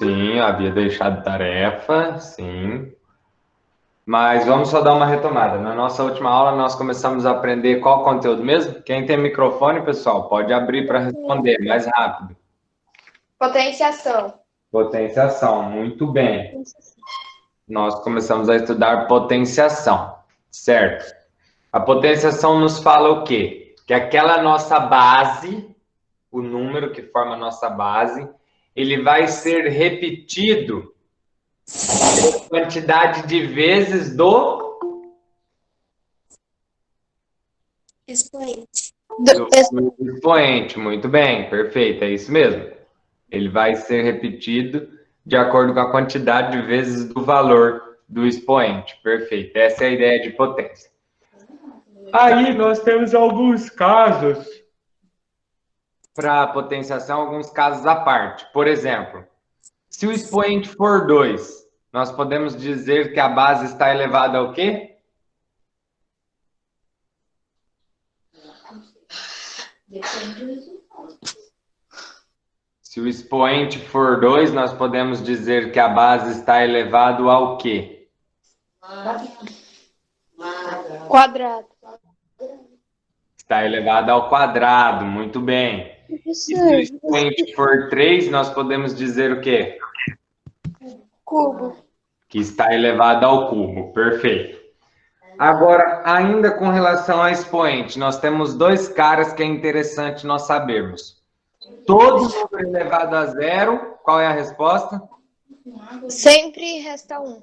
Sim, havia deixado tarefa, sim. Mas vamos só dar uma retomada. Na nossa última aula, nós começamos a aprender qual conteúdo mesmo? Quem tem microfone, pessoal, pode abrir para responder mais rápido. Potenciação. Potenciação, muito bem. Nós começamos a estudar potenciação, certo? A potenciação nos fala o quê? Que aquela nossa base, o número que forma a nossa base, ele vai ser repetido pela quantidade de vezes do Expoente. expoente. Muito bem, perfeito, é isso mesmo. Ele vai ser repetido de acordo com a quantidade de vezes do valor do expoente. Perfeito, essa é a ideia de potência. Aí nós temos alguns casos para potenciação, alguns casos à parte. Por exemplo, se o expoente for 2, nós podemos dizer que a base está elevada ao quê? Se o expoente for 2, nós podemos dizer que a base está elevado ao quê? Quadrado. Está elevado ao quadrado, muito bem. E se o expoente for 3, nós podemos dizer o quê? Cubo. Que está elevado ao cubo, perfeito. Agora, ainda com relação ao expoente, nós temos dois caras que é interessante nós sabermos. Todo número elevado a zero, qual é a resposta? Sempre resta um.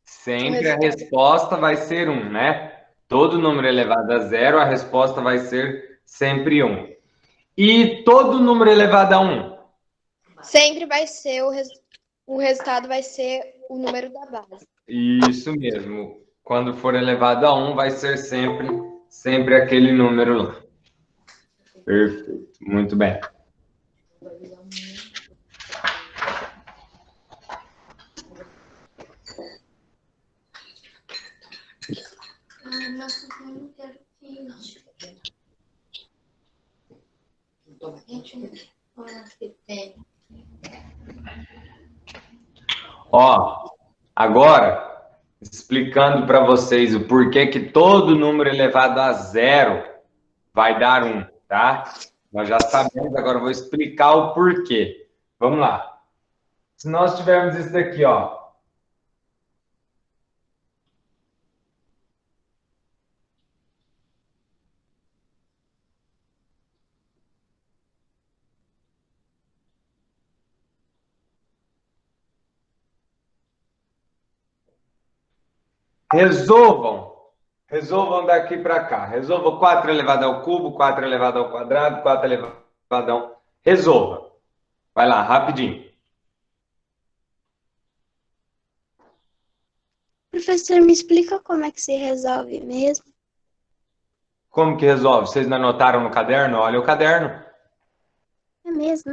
Sempre a resposta vai ser 1, né? Todo número elevado a zero, a resposta vai ser sempre 1. E todo número elevado a 1? Sempre vai ser o resultado vai ser o número da base. Isso mesmo. Quando for elevado a 1, vai ser sempre aquele número lá. Perfeito. Muito bem. Ó, agora explicando para vocês o porquê que todo número elevado a zero vai dar 1, tá? Nós já sabemos, agora eu vou explicar o porquê. Vamos lá. Se nós tivermos isso daqui, ó. Resolvam daqui para cá. Resolva 4 elevado ao cubo, 4 elevado ao quadrado, 4 elevado ao... Resolva. Vai lá, rapidinho. Professor, me explica como é que se resolve mesmo? Como que resolve? Vocês não anotaram no caderno? Olha o caderno. É mesmo?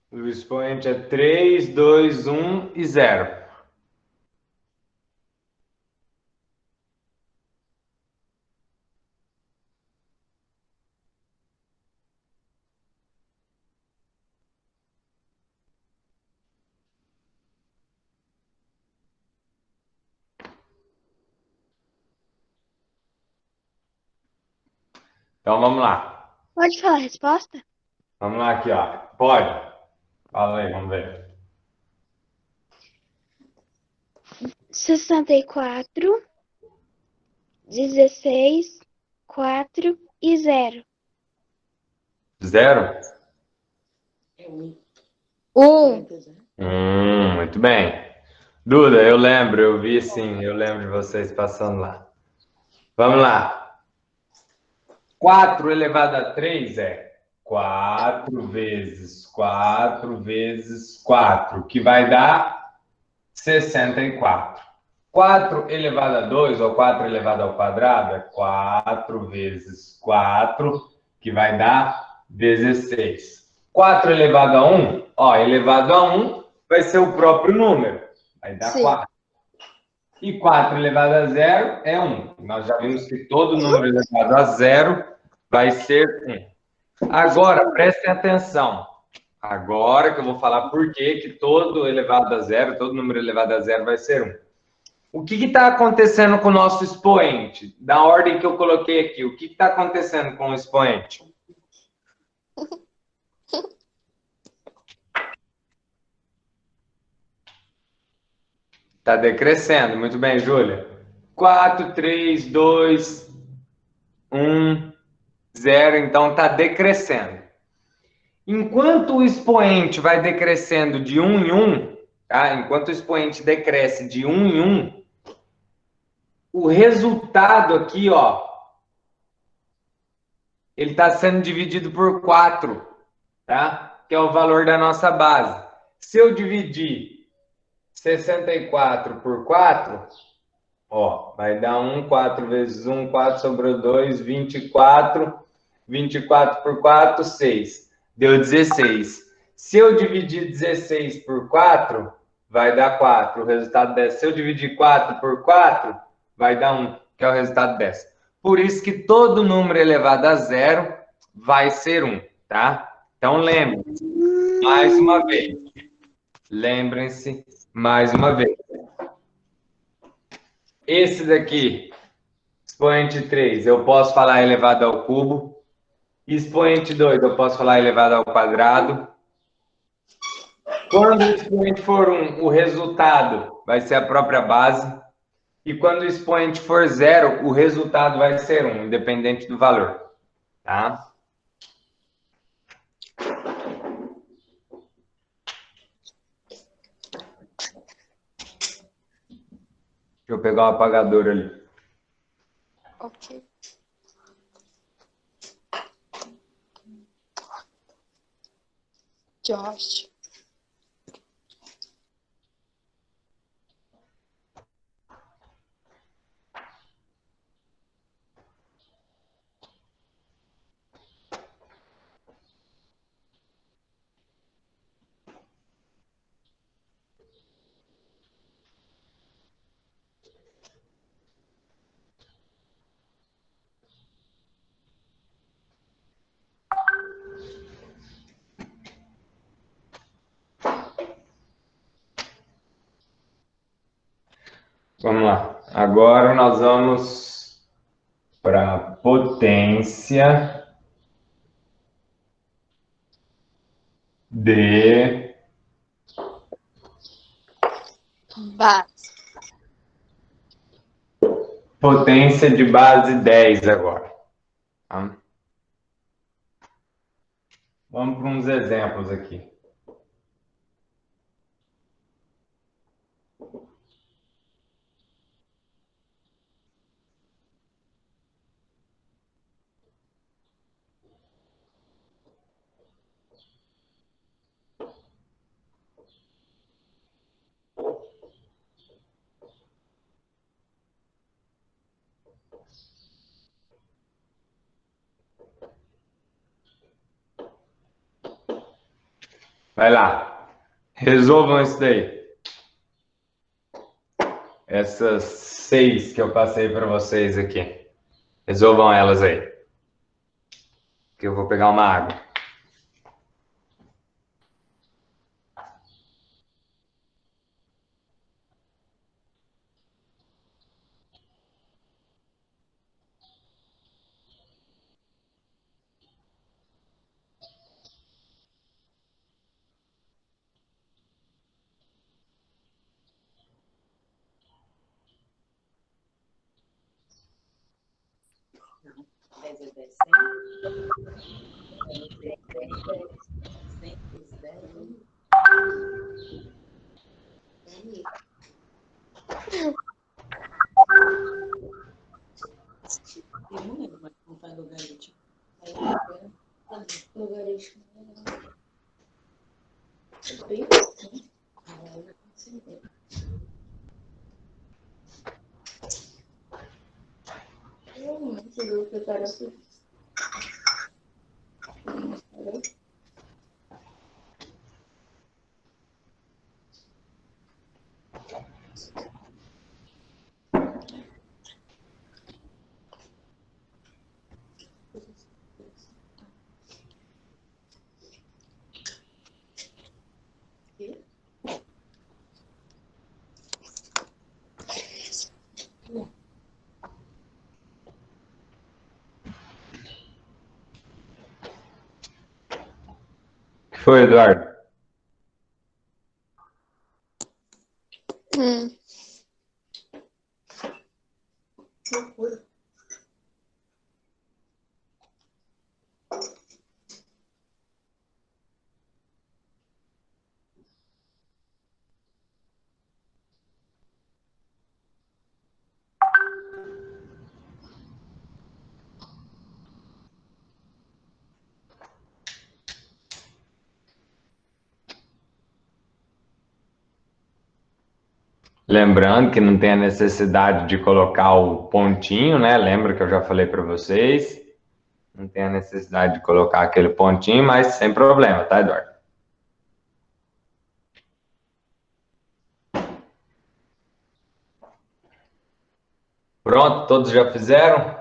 O expoente é 3, 2, 1 e 0. Então vamos lá. Pode falar a resposta? Vamos lá aqui, ó. Pode? Fala aí, vamos ver. 64, 16, 4 e 0. 0? Muito bem. Duda, eu lembro, eu vi sim, eu lembro de vocês passando lá. Vamos lá. 4 elevado a 3 é 4 vezes 4 vezes 4, que vai dar 64. 4 elevado a 2, ou 4 elevado ao quadrado, é 4 vezes 4, que vai dar 16. 4 elevado a 1, ó, elevado a 1 vai ser o próprio número, vai dar Sim. 4. E 4 elevado a 0 é 1. Nós já vimos que todo número elevado a 0 vai ser 1. Agora, prestem atenção. Agora que eu vou falar por que todo elevado a 0, todo número elevado a 0 vai ser 1. O que está acontecendo com o nosso expoente? Da ordem que eu coloquei aqui, o que está acontecendo com o expoente? Está decrescendo. Muito bem, Júlia. 4, 3, 2, 1, 0. Então, está decrescendo. Enquanto o expoente vai decrescendo de 1 em 1, tá? Enquanto o expoente decresce de 1 em 1, o resultado aqui, ó, ele está sendo dividido por 4, tá? Que é o valor da nossa base. Se eu dividir 64 por 4, ó, vai dar 1, 4 vezes 1, 4 sobrou 2, 24. 24 por 4, 6. Deu 16. Se eu dividir 16 por 4, vai dar 4. O resultado dessa. Se eu dividir 4 por 4, vai dar 1, que é o resultado dessa. Por isso que todo número elevado a 0 vai ser 1, tá? Então lembre-se, mais uma vez. Lembrem-se, mais uma vez. Esse daqui, expoente 3, eu posso falar elevado ao cubo. Expoente 2, eu posso falar elevado ao quadrado. Quando o expoente for 1, o resultado vai ser a própria base. E quando o expoente for 0, o resultado vai ser 1, independente do valor. Tá? Deixa eu pegar o apagador ali. Ok. Josh. Vamos lá. Agora nós vamos para a potência de Base. potência de base 10 agora. Tá? Vamos para uns exemplos aqui. Vai lá. Resolvam isso daí. Essas 6 que eu passei para vocês aqui. Resolvam elas aí. Que eu vou pegar uma água. 10 vezes 10, 100. 100 vezes 10, eu não lembro mais como faz logaritmo. Logaritmo. O que foi, Eduardo? loucura. Lembrando que não tem a necessidade de colocar o pontinho, né? Lembra que eu já falei para vocês? Não tem a necessidade de colocar aquele pontinho, mas sem problema, tá, Eduardo? Pronto, todos já fizeram?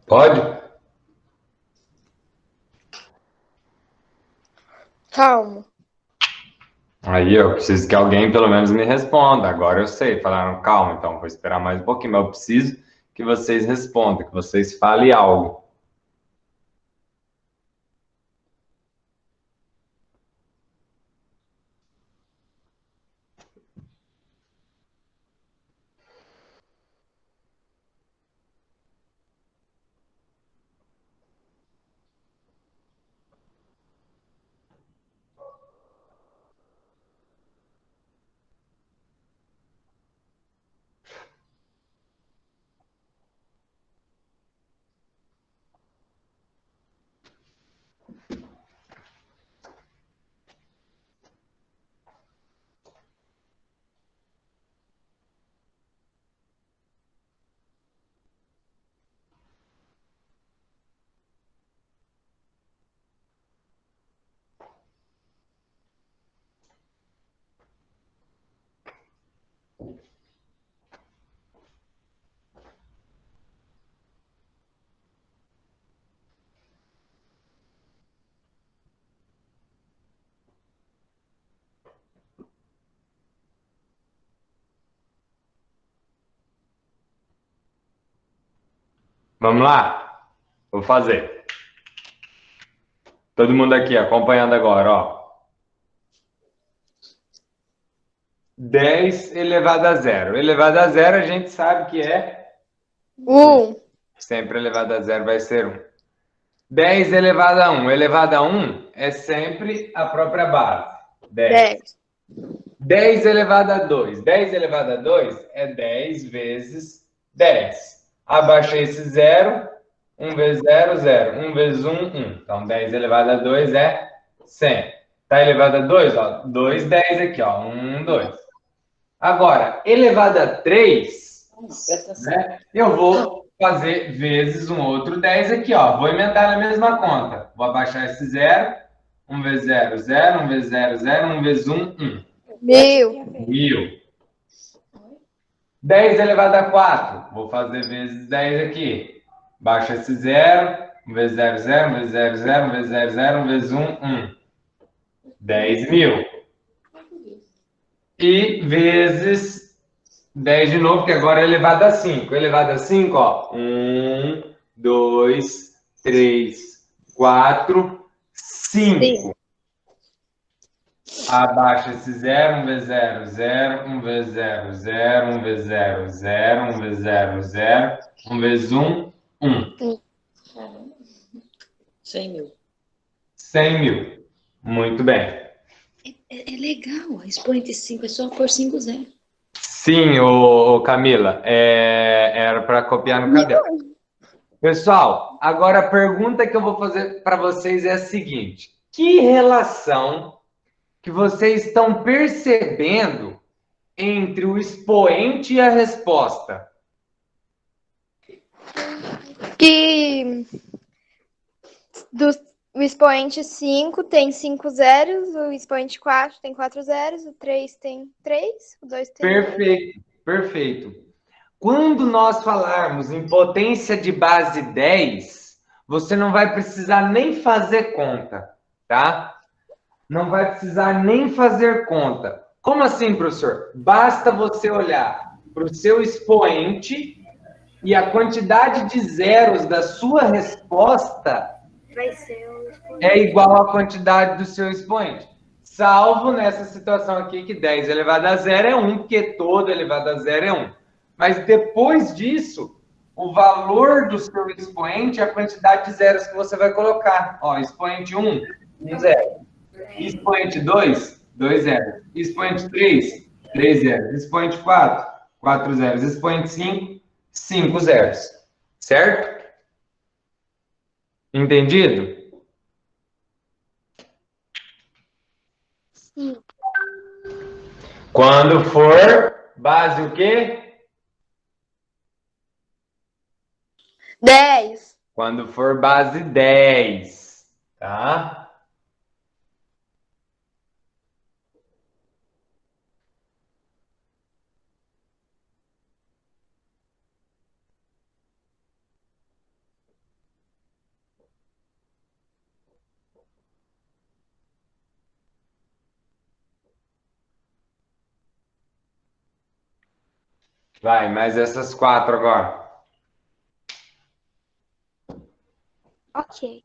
Pode? Calma. Aí eu preciso que alguém pelo menos me responda. Agora eu sei. Falaram, calma, então vou esperar mais um pouquinho, mas eu preciso que vocês respondam, que vocês falem algo. Vamos lá? Vou fazer. Todo mundo aqui acompanhando agora, ó. 10 elevado a zero. Elevado a zero a gente sabe que é 1. sempre elevado a zero vai ser 1. 10 elevado a 1. Elevado a 1 é sempre a própria base. 10. 10. 10 elevado a 2. 10 elevado a 2 é 10 vezes 10. Abaixei esse zero. 1 vezes 0, 0. 1 vezes 1, 1. Então, 10 elevado a 2 é 100. Está elevado a 2? Ó, 2, 10 aqui, ó. 1, 2. Agora, elevado a 3, né, eu vou fazer vezes um outro 10 aqui, ó. Vou emendar na mesma conta. Vou abaixar esse 0. 1 vezes 0, 0. 1 vezes 0, 0. 1 vezes 1, 1. 1000. 1000. 10 elevado a 4. Vou fazer vezes 10 aqui. Baixa esse 0. 1 vezes 0, 0. 1 vezes 0, 0. 1 vezes 0, 0. 1 vezes 1, 1. 10.000. e vezes 10 de novo, que agora é elevado a 5. Elevado a 5, ó. 1, 2, 3, 4, 5. Abaixa esse 0, 1 vezes 0, 0, 1 vezes 0, 0, 1 vezes 0, 0, 1 vezes 0, 0, 1 vezes 1, 1. Caramba. 100 mil. 100 mil. Muito bem. É legal. Expoente 5 é só por 5 zero. Sim, Camila, era para copiar no caderno. Pessoal, agora a pergunta que eu vou fazer para vocês é a seguinte: que relação que vocês estão percebendo entre o expoente e a resposta? Que o expoente 5 tem 5 zeros, o expoente 4 tem 4 zeros, o 3 tem 3, o 2 tem 2. Perfeito, perfeito. Quando nós falarmos em potência de base 10, você não vai precisar nem fazer conta, tá? Não vai precisar nem fazer conta. Como assim, professor? Basta você olhar para o seu expoente e a quantidade de zeros da sua resposta Vai ser o expoente. é igual à quantidade do seu expoente. Salvo nessa situação aqui que 10 elevado a zero é 1, porque todo elevado a zero é 1. Mas depois disso, o valor do seu expoente é a quantidade de zeros que você vai colocar. Ó, expoente 1, 1 zero. Expoente 2, 2 zeros. Expoente 3, 3 zeros. Expoente 4, 4 zeros. Expoente 5, 5 zeros. Certo? Entendido? Sim. Quando for base o quê? 10. Quando for base 10, tá? Vai, mais essas 4 agora. Ok.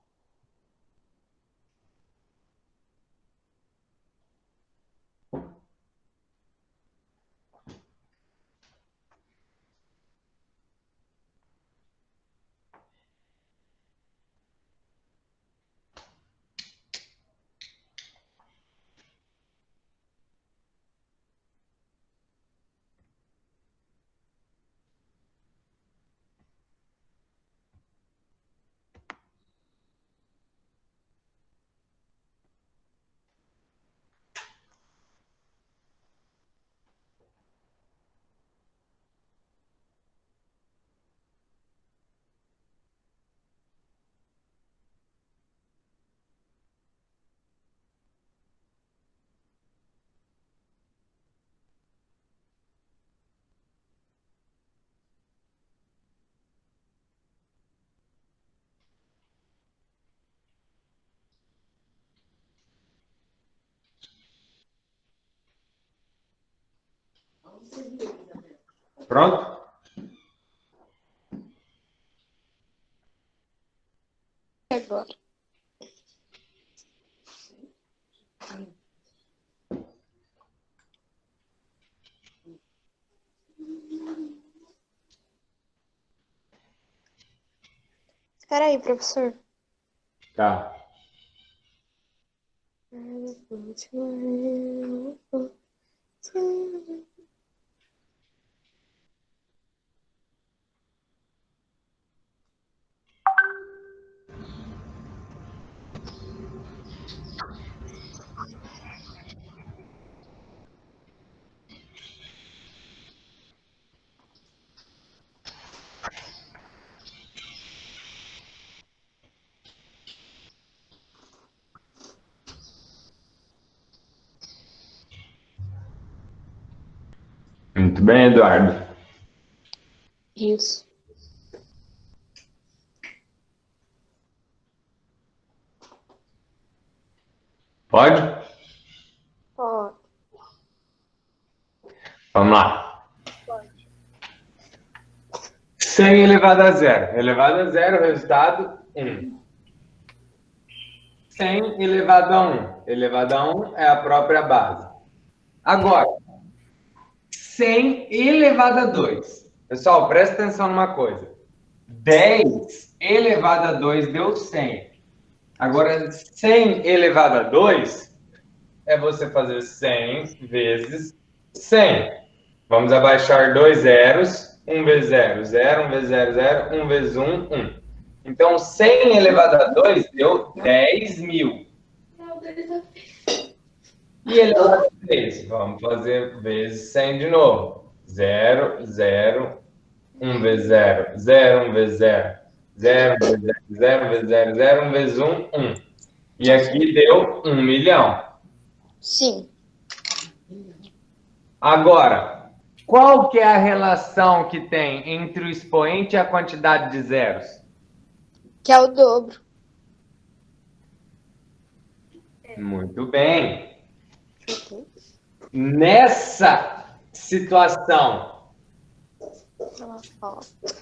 Pronto? Agora. Espera aí, professor. Tá. Muito bem, Eduardo. Isso. Pode? Ó, Vamos lá. 100 elevado a zero. Elevado a zero, resultado 1. 100 elevado a 1. Elevado a 1 é a própria base. Agora, 100 elevado a 2. Pessoal, presta atenção numa coisa. 10 elevado a 2 deu 100. Agora, 100 elevado a 2 é você fazer 100 vezes 100. Vamos abaixar 2 zeros. 1 vezes 0, 0. 1 vezes 0, 0. 1 vezes 1, 1. Então, 100 elevado a 2 deu 10.000. E elevado a 3? Vamos fazer vezes 100 de novo. 0, 0. 1 vezes 0, 0. 1 vezes 0. 0 vezes 0, 0 vezes 0, 0. 1 vezes 1, 1. E aqui deu 1 milhão. Sim. Agora, qual que é a relação que tem entre o expoente e a quantidade de zeros? Que é o dobro. Muito bem. Nessa situação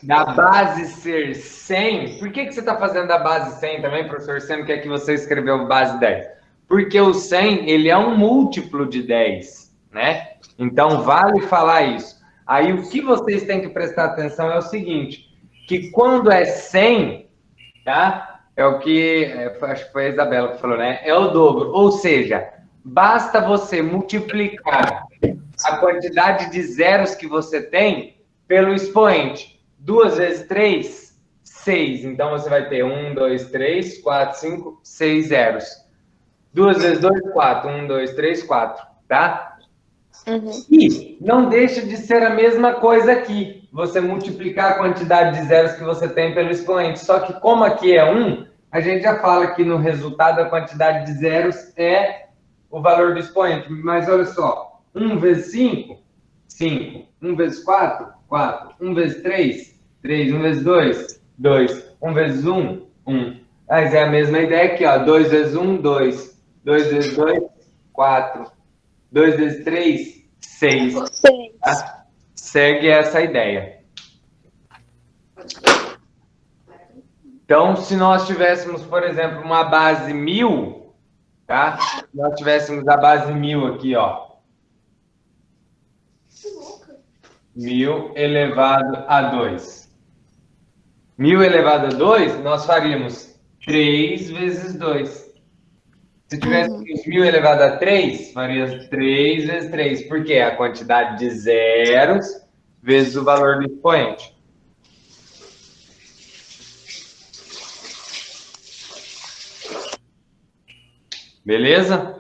da base ser 100, por que você está fazendo da base 100 também, professor, sendo que aqui você escreveu base 10? Porque o 100, ele é um múltiplo de 10, né? Então, vale falar isso. Aí, o que vocês têm que prestar atenção é o seguinte, que quando é 100, tá? É o que, acho que foi a Isabela que falou, né? É o dobro. Ou seja, basta você multiplicar a quantidade de zeros que você tem pelo expoente. 2 vezes 3, 6. Então, você vai ter 1, 2, 3, 4, 5, 6 zeros. 2 vezes 2, 4. 1, 2, 3, 4. Tá? Uhum. E não deixa de ser a mesma coisa aqui. Você multiplicar a quantidade de zeros que você tem pelo expoente. Só que como aqui é 1, a gente já fala que no resultado a quantidade de zeros é o valor do expoente. Mas olha só, 1 vezes 5, 5. 1 vezes 4, 4. 1 vezes 3, 3. 1 vezes 2, 2. 1 vezes 1, 1. Mas é a mesma ideia aqui, ó. 2 vezes 1, 2. 2 vezes 2, 4. 2 vezes 3, 6. Tá? Segue essa ideia. Então, se nós tivéssemos, por exemplo, uma base 1000, tá? Se nós tivéssemos a base 1000 aqui, ó. 1000 elevado a 2. 1000 elevado a 2, nós faríamos 3 vezes 2. Se tivéssemos 1000 elevado a 3, faria 3 vezes 3. Por quê? A quantidade de zeros vezes o valor do expoente. Beleza?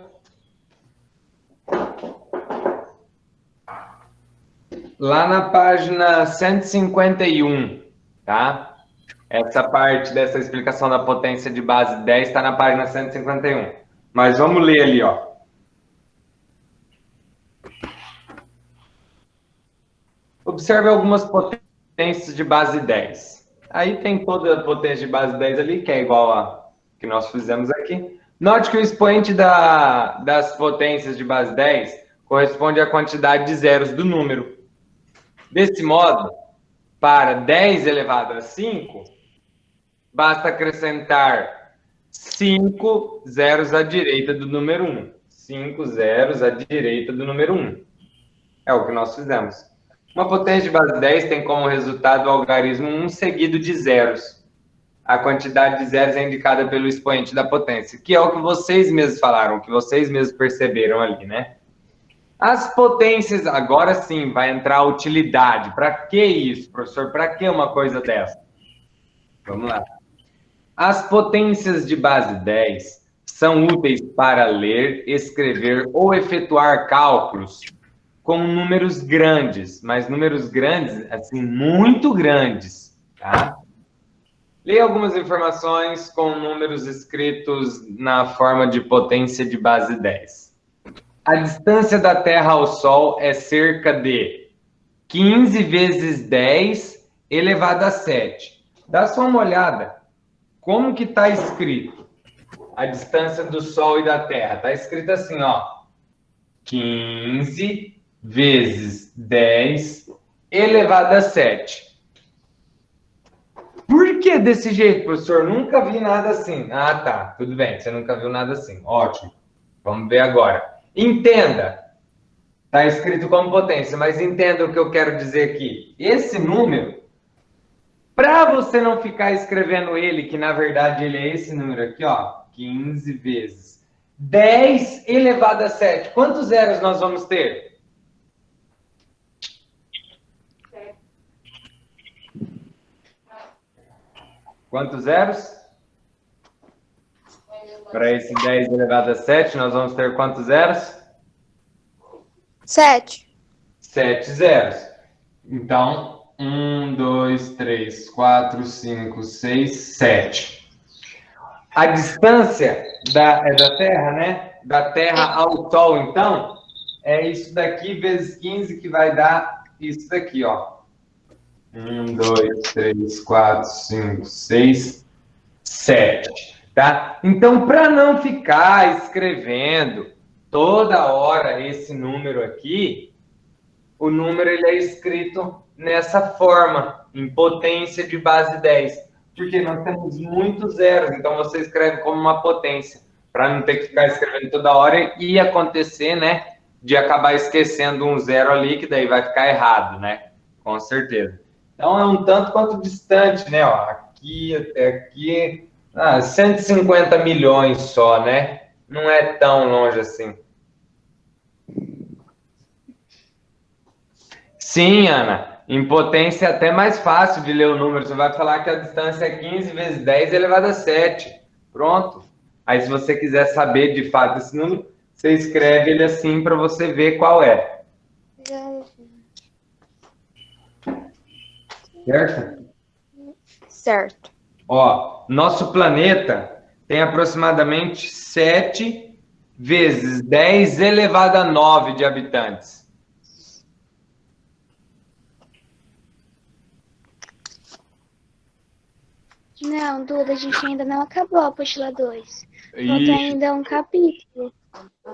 Lá na página 151, tá? Essa parte dessa explicação da potência de base 10 está na página 151. Mas vamos ler ali, ó. Observe algumas potências de base 10. Aí tem toda a potência de base 10 ali, que é igual a que nós fizemos aqui. Note que o expoente das potências de base 10 corresponde à quantidade de zeros do número. Desse modo, para 10 elevado a 5, basta acrescentar 5 zeros à direita do número 1. 5 zeros à direita do número 1. É o que nós fizemos. Uma potência de base 10 tem como resultado o algarismo 1 seguido de zeros. A quantidade de zeros é indicada pelo expoente da potência, que é o que vocês mesmos falaram, que vocês mesmos perceberam ali, né? As potências, agora sim, vai entrar a utilidade. Para que isso, professor? Para que uma coisa dessa? Vamos lá. As potências de base 10 são úteis para ler, escrever ou efetuar cálculos com números grandes, mas números grandes, assim, muito grandes, tá? Leia algumas informações com números escritos na forma de potência de base 10. A distância da Terra ao Sol é cerca de 15 vezes 10 elevado a 7. Dá só uma olhada. Como que está escrito a distância do Sol e da Terra? Está escrito assim, ó. 15 vezes 10 elevado a 7. Por que desse jeito, professor? Nunca vi nada assim. Ah, tá. Tudo bem. Você nunca viu nada assim. Ótimo. Vamos ver agora. Entenda. Está escrito como potência, mas entenda o que eu quero dizer aqui. Esse número, para você não ficar escrevendo ele, que na verdade ele é esse número aqui, ó, 15 vezes 10 elevado a 7. Quantos zeros nós vamos ter? Quantos zeros? Para esse 10 elevado a 7, nós vamos ter quantos zeros? 7. 7 zeros. Então, 1, 2, 3, 4, 5, 6, 7. A distância é da Terra, né? Da Terra ao Sol, então, é isso daqui vezes 15 que vai dar isso daqui, ó. 1, 2, 3, 4, 5, 6, 7. Tá? Então, para não ficar escrevendo toda hora esse número aqui, o número ele é escrito nessa forma, em potência de base 10. Porque nós temos muitos zeros, então você escreve como uma potência, para não ter que ficar escrevendo toda hora e acontecer, né, de acabar esquecendo um zero ali, que daí vai ficar errado, né? Com certeza. Então, é um tanto quanto distante, né? Ó, aqui até aqui, 150 milhões só, né? Não é tão longe assim. Sim, Ana. Em potência é até mais fácil de ler o número. Você vai falar que a distância é 15 vezes 10 elevado a 7. Pronto. Aí, se você quiser saber de fato esse número, você escreve ele assim para você ver qual é. Certo? Certo. Ó, nosso planeta tem aproximadamente 7 vezes 10 elevado a 9 de habitantes. Não, Duda, a gente ainda não acabou a apostila 2. Falta Isso, ainda um capítulo.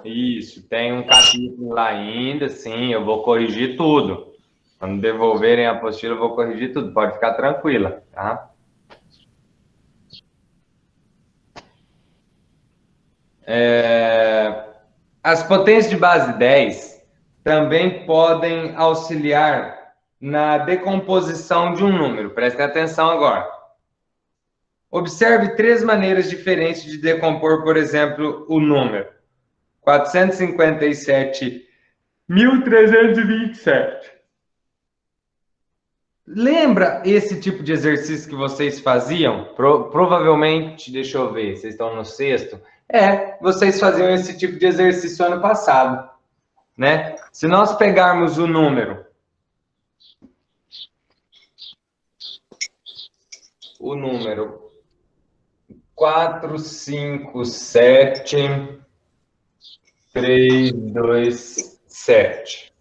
isso, tem um capítulo lá ainda, sim, eu vou corrigir tudo. Quando devolverem a apostila, eu vou corrigir tudo, pode ficar tranquila, tá? As potências de base 10 também podem auxiliar na decomposição de um número. Prestem atenção agora. Observe 3 maneiras diferentes de decompor, por exemplo, o número 457.327. Lembra esse tipo de exercício que vocês faziam? Provavelmente, deixa eu ver, vocês estão no sexto. Vocês faziam esse tipo de exercício ano passado, né? Se nós pegarmos o número 457.327.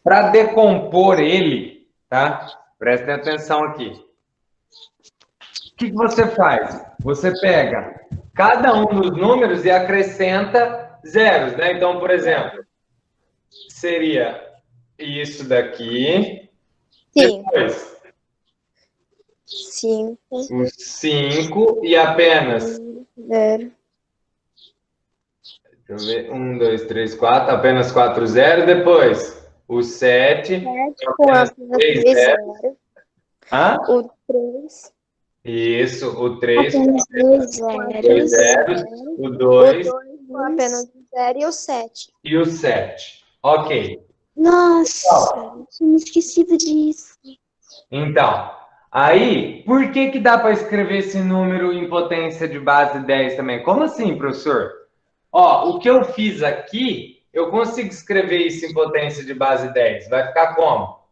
Para decompor ele, tá? Prestem atenção aqui. O que você faz? Você pega cada um dos números e acrescenta zeros, né? Então, por exemplo, seria isso daqui. Sim. Depois, 5. o 5 e apenas... 0. Deixa eu ver. 1, 2, 3, 4. Apenas 4 zeros. Depois, o 7. Com apenas 3 zeros. Hã? O 3. Isso, o 3 com Apenas 2 2 zeros. zeros. O 2 Com apenas 0 e o 7. e o 7. Ok. Nossa, eu tinha esquecido disso. Então, aí, por que dá para escrever esse número em potência de base 10 também? Como assim, professor? Ó, o que eu fiz aqui, eu consigo escrever isso em potência de base 10. Vai ficar como?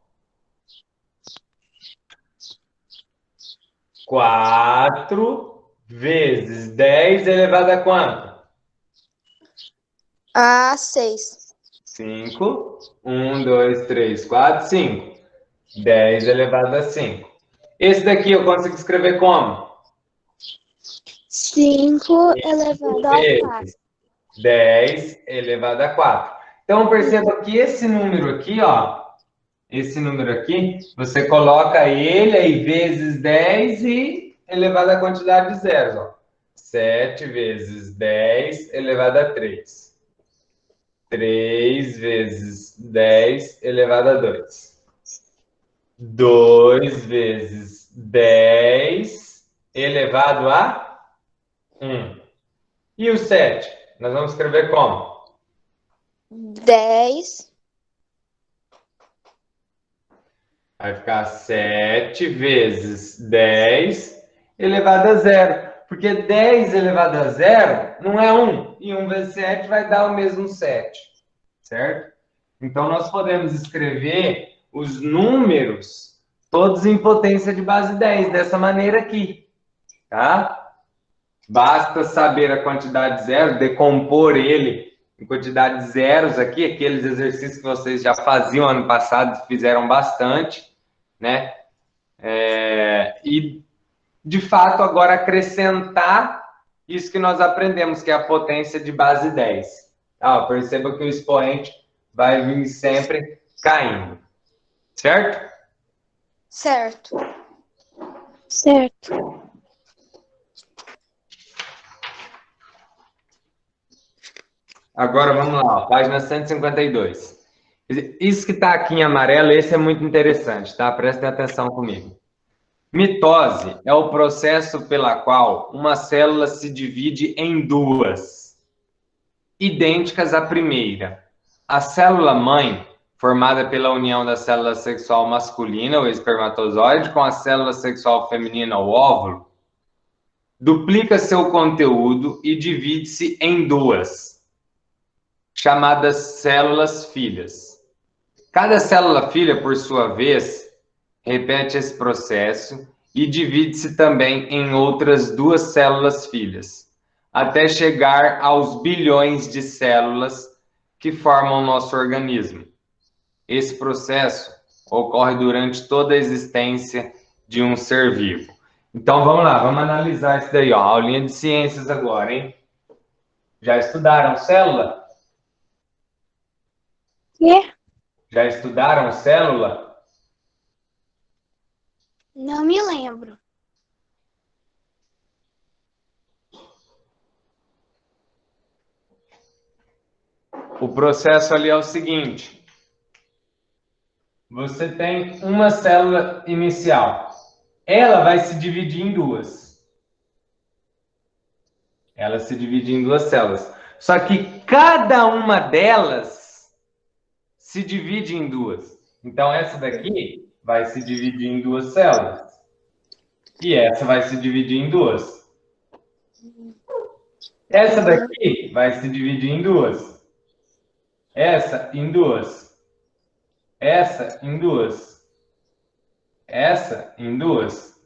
4 vezes 10 elevado a quanto? A 6. 5. 1, 2, 3, 4, 5. 10 elevado a 5. Esse daqui eu consigo escrever como? 5 elevado a 4. 10 elevado a 4. Então, perceba que esse número aqui, ó, esse número aqui, você coloca ele aí vezes 10 e elevado à quantidade de zeros, ó. 7 vezes 10 elevado a 3. 3 vezes 10 elevado a 2. 2 vezes 10 elevado a 1. E o 7? Nós vamos escrever como? 10. Vai ficar 7 vezes 10 elevado a 0. Porque 10 elevado a 0 não é 1. E 1 vezes 7 vai dar o mesmo 7. Certo? Então, nós podemos escrever os números todos em potência de base 10, dessa maneira aqui. Tá? Basta saber a quantidade de zero, decompor ele em quantidade de zeros aqui, aqueles exercícios que vocês já faziam ano passado, fizeram bastante, né? E, de fato, agora acrescentar isso que nós aprendemos, que é a potência de base 10. Tá? Perceba que o expoente vai vir sempre caindo. Certo? Certo. Certo. Agora vamos lá, ó, página 152. Isso que está aqui em amarelo, esse é muito interessante, tá? Prestem atenção comigo. Mitose é o processo pela qual uma célula se divide em duas, idênticas à primeira. A célula mãe, formada pela união da célula sexual masculina, o espermatozoide, com a célula sexual feminina, o óvulo, duplica seu conteúdo e divide-se em duas, chamadas células filhas. Cada célula filha, por sua vez, repete esse processo e divide-se também em outras duas células filhas, até chegar aos bilhões de células que formam nosso organismo. Esse processo ocorre durante toda a existência de um ser vivo. Então, vamos lá, vamos analisar isso daí, ó, aulinha de ciências agora, hein? Já estudaram célula? Quê? Já estudaram célula? Não me lembro. O processo ali é o seguinte. Você tem uma célula inicial. Ela vai se dividir em duas. Ela se divide em duas células. Só que cada uma delas se divide em duas. Então, essa daqui vai se dividir em duas células. E essa vai se dividir em duas. Essa daqui vai se dividir em duas. Essa em duas. Essa em duas. Essa em duas.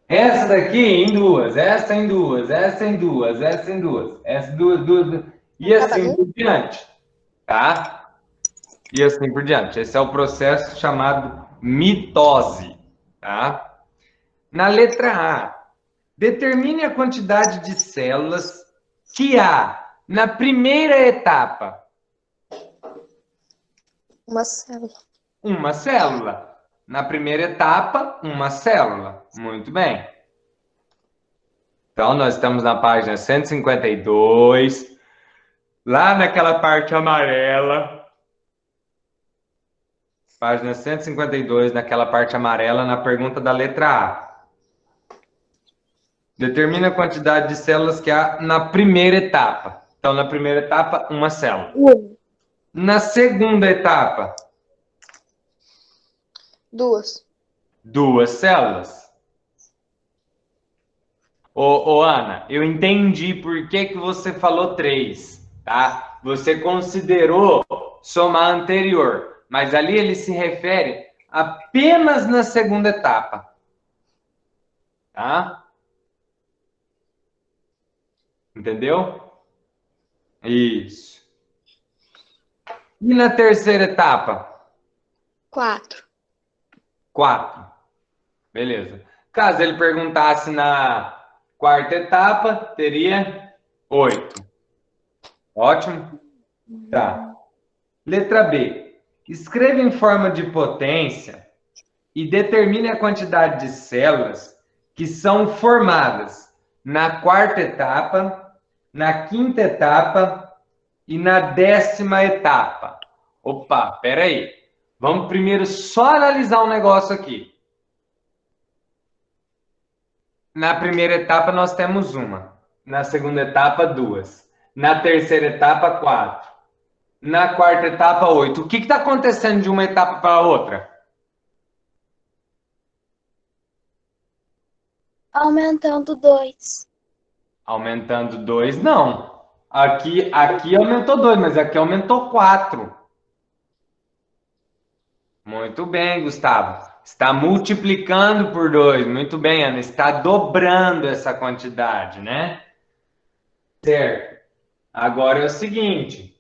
Essa daqui em duas. Essa em duas. Essa em duas. Essa em duas. Essa duas. E assim por diante. Tá? E assim por diante. Esse é o processo chamado mitose. Tá? Na letra A, determine a quantidade de células que há na primeira etapa. Uma célula. Uma célula. Na primeira etapa, uma célula. Muito bem. Então, nós estamos na página 152, lá naquela parte amarela. Página 152, naquela parte amarela, na pergunta da letra A. Determina a quantidade de células que há na primeira etapa. Então, na primeira etapa, uma célula. Na segunda etapa, duas células. Ô, Ana, eu entendi por que você falou 3, tá? Você considerou somar anterior, mas ali ele se refere apenas na segunda etapa. Tá? Entendeu? Isso. E na terceira etapa? 4. 4. Beleza. Caso ele perguntasse na quarta etapa, teria 8. Ótimo. Tá. Letra B. Escreva em forma de potência e determine a quantidade de células que são formadas na quarta etapa, na quinta etapa e na 10ª etapa. Opa, peraí. Vamos primeiro só analisar um negócio aqui. Na primeira etapa nós temos uma. Na segunda etapa, 2. Na terceira etapa, 4. Na quarta etapa, 8. O que está acontecendo de uma etapa para a outra? Aumentando 2. Aumentando 2, não. Aqui aumentou 2, mas aqui aumentou 4. Muito bem, Gustavo. Está multiplicando por 2. Muito bem, Ana. Está dobrando essa quantidade, né? Certo. Agora é o seguinte.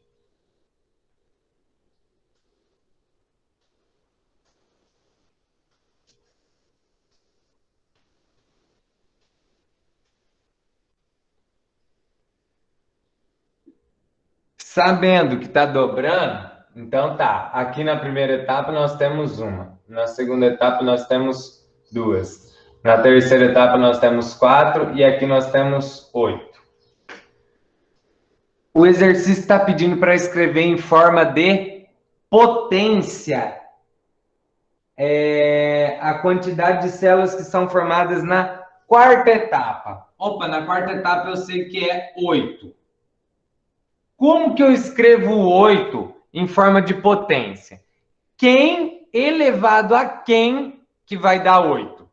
Sabendo que está dobrando, então tá. Aqui na primeira etapa nós temos uma. Na segunda etapa nós temos 2. Na terceira etapa nós temos 4 e aqui nós temos 8. O exercício está pedindo para escrever em forma de potência a quantidade de células que são formadas na quarta etapa. Opa, na quarta etapa eu sei que é 8. Como que eu escrevo o 8 em forma de potência? Quem elevado a quem que vai dar 8?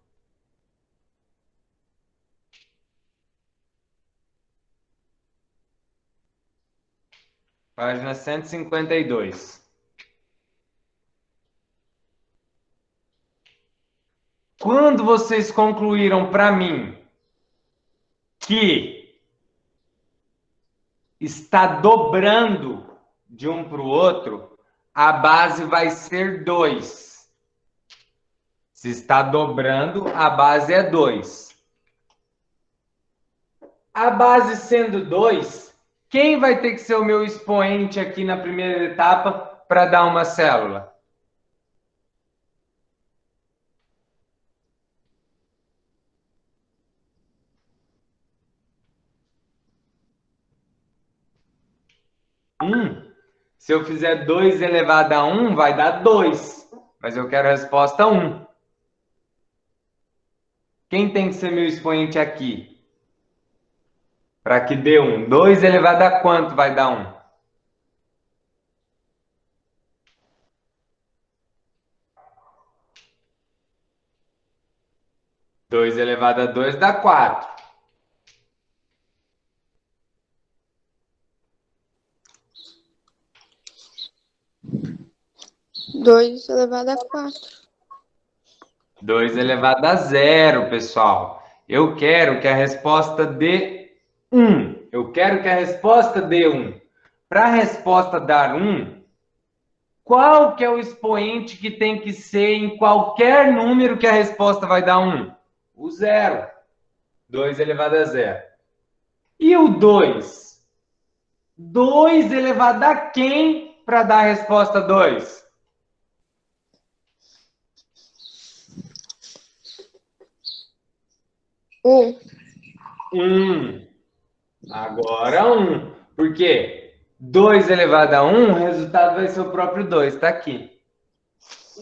Página 152. Quando vocês concluíram para mim que está dobrando de um para o outro, a base vai ser 2. Se está dobrando, a base é 2. A base sendo 2, quem vai ter que ser o meu expoente aqui na primeira etapa para dar uma célula? Se eu fizer 2 elevado a 1, vai dar 2. Mas eu quero a resposta 1. Quem tem que ser meu expoente aqui? Para que dê 1. 2 elevado a quanto vai dar 1? 2 elevado a 2 dá 4. 2 elevado a 4. 2 elevado a 0, pessoal. Eu quero que a resposta dê 1. Eu quero que a resposta dê 1. Para a resposta dar 1, qual que é o expoente que tem que ser em qualquer número que a resposta vai dar 1? O 0. 2 elevado a 0. E o 2? 2 elevado a quem para dar a resposta 2? 1. 1. Agora 1. Por quê? 2 elevado a 1, o resultado vai ser o próprio 2. Está aqui.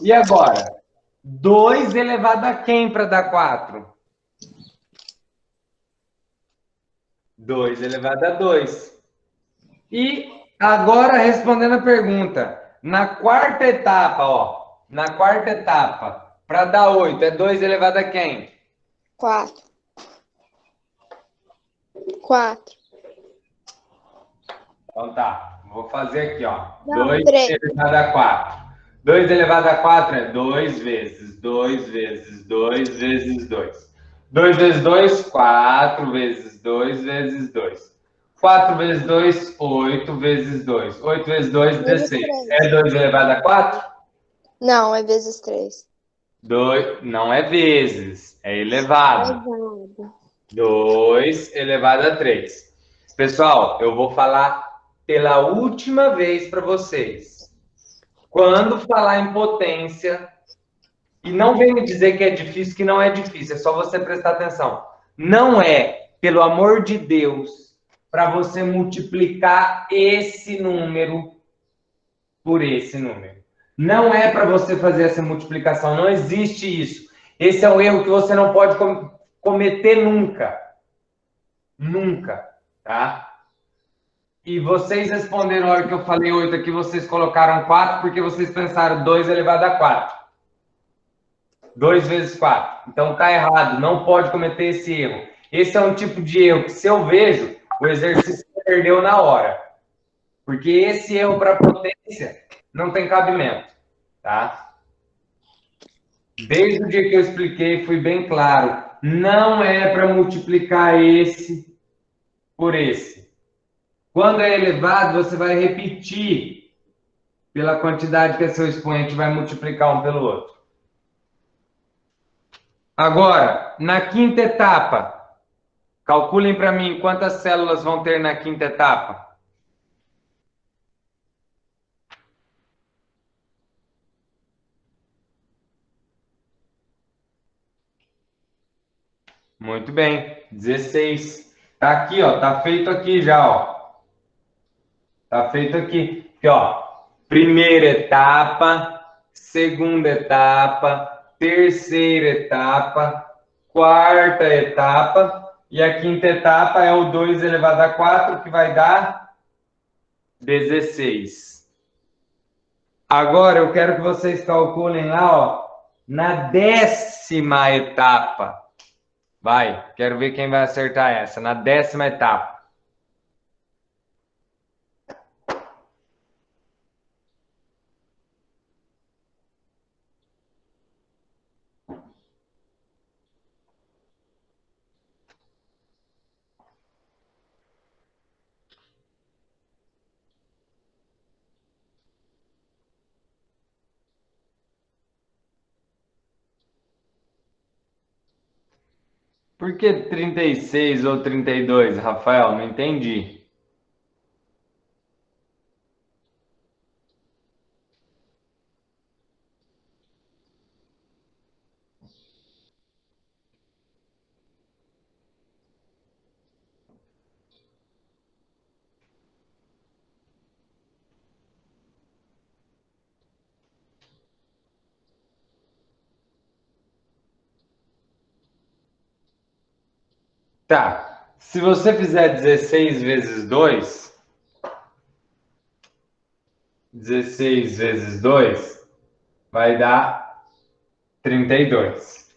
E agora? 2 elevado a quem para dar 4? 2 elevado a 2. E agora, respondendo a pergunta, na quarta etapa, na quarta etapa, para dar 8, é 2 elevado a quem? 4. 4. Então tá, vou fazer aqui, Não, 2 3. elevado a 4. 2 elevado a 4 é 2 vezes 2 vezes 2 vezes 2. 2 vezes 2, 4 vezes 2 vezes 2. 4 vezes 2, 8 vezes 2. 8 vezes 2, 16. É 2 elevado a 4? Não, é vezes 3. 2, não é vezes, é elevado. 2 elevado a 3. Pessoal, eu vou falar pela última vez para vocês. Quando falar em potência, e não vem me dizer que é difícil, que não é difícil, é só você prestar atenção. Não é, pelo amor de Deus, para você multiplicar esse número por esse número. Não é para você fazer essa multiplicação, não existe isso. Esse é o erro que você não pode cometer nunca. Nunca, tá? E vocês responderam a hora que eu falei 8 aqui, vocês colocaram 4 porque vocês pensaram 2 elevado a 4. 2 vezes 4. Então tá errado, não pode cometer esse erro. Esse é um tipo de erro que, se eu vejo, o exercício perdeu na hora. Porque esse erro para potência não tem cabimento, tá? Desde o dia que eu expliquei, fui bem claro. Não é para multiplicar esse por esse. Quando é elevado, você vai repetir pela quantidade que é seu expoente, vai multiplicar um pelo outro. Agora, na quinta etapa, calculem para mim quantas células vão ter na quinta etapa. Muito bem, 16. Tá aqui, ó, tá feito aqui já, ó. Tá feito aqui. Aqui, ó. Primeira etapa, segunda etapa, terceira etapa, quarta etapa e a quinta etapa é o 2 elevado a 4, que vai dar 16. Agora eu quero que vocês calculem lá, ó, na 10ª etapa. Vai, quero ver quem vai acertar essa. Na 10ª etapa. Por que 36 ou 32, Rafael? Não entendi. Tá. Se você fizer 16 vezes 2, 16 vezes 2 vai dar 32.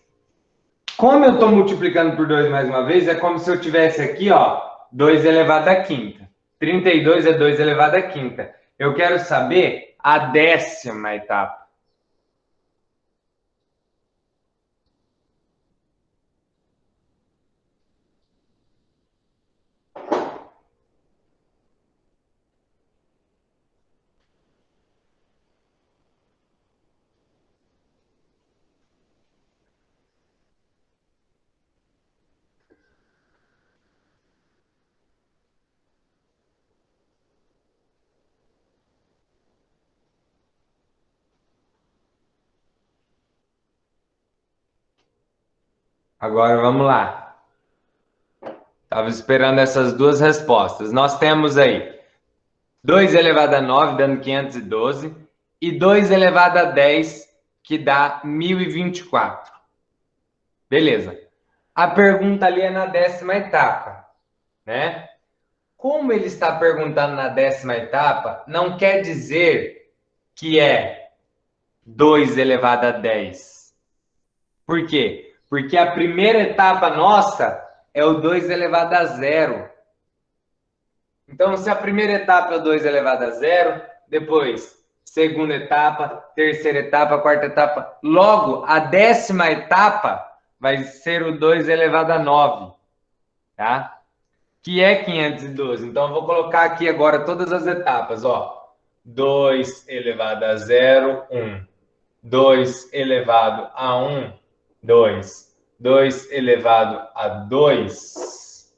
Como eu estou multiplicando por 2 mais uma vez, é como se eu tivesse aqui, ó, 2 elevado à quinta. 32 é 2 elevado à quinta. Eu quero saber a 10ª etapa. Agora vamos lá. Estava esperando essas duas respostas. Nós temos aí 2 elevado a 9, dando 512, e 2 elevado a 10, que dá 1024. Beleza. A pergunta ali é na 10ª etapa, né? Como ele está perguntando na 10ª etapa, não quer dizer que é 2 elevado a 10. Por quê? Porque a primeira etapa nossa é o 2 elevado a 0. Então, se a primeira etapa é o 2 elevado a 0, depois, segunda etapa, terceira etapa, quarta etapa, logo, a 10ª etapa vai ser o 2 elevado a 9, tá? Que é 512. Então, eu vou colocar aqui agora todas as etapas, ó. 2 elevado a 0, 1. 2 elevado a 1, 2. 2 elevado a 2,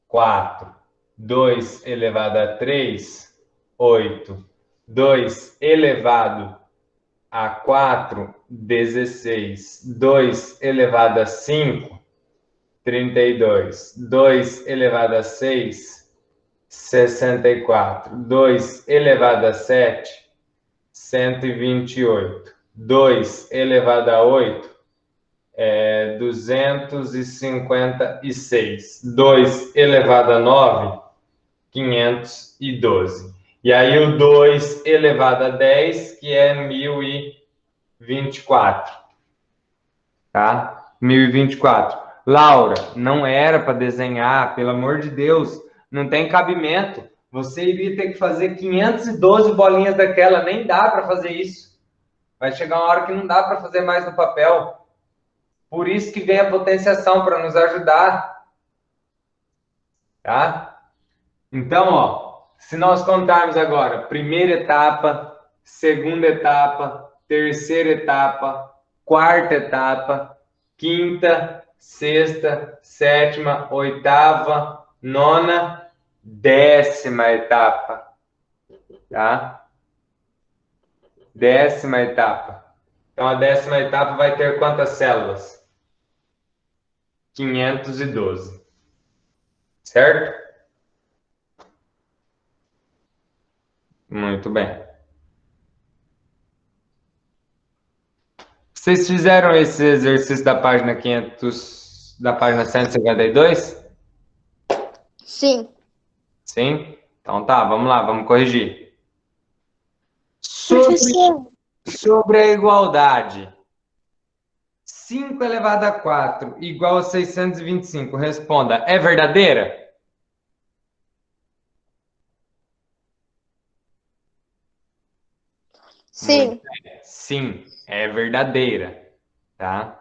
4. 2 elevado a 3, 8. 2 elevado a 4, 16. 2 elevado a 5, 32. 2 elevado a 6, 64. 2 elevado a 7, 128. 2 elevado a 8, 256. 2 elevado a 9, 512. E aí o 2 elevado a 10, que é 1024. Tá? 1024. Laura, não era para desenhar, pelo amor de Deus, não tem cabimento. Você iria ter que fazer 512 bolinhas daquela, nem dá para fazer isso. Vai chegar uma hora que não dá para fazer mais no papel. Por isso que vem a potenciação, para nos ajudar. Tá? Então, ó, se nós contarmos agora, primeira etapa, segunda etapa, terceira etapa, quarta etapa, quinta, sexta, sétima, oitava, nona, 10ª etapa, tá? 10ª etapa. Então, a 10ª etapa vai ter quantas células? 512, certo? Muito bem. Vocês fizeram esse exercício da página 500, da página 152? Sim. Sim? Então tá, vamos lá, vamos corrigir. Professor, Sobre a igualdade. 5 elevado a 4 igual a 625. Responda, é verdadeira? Sim. Sim, é verdadeira, tá?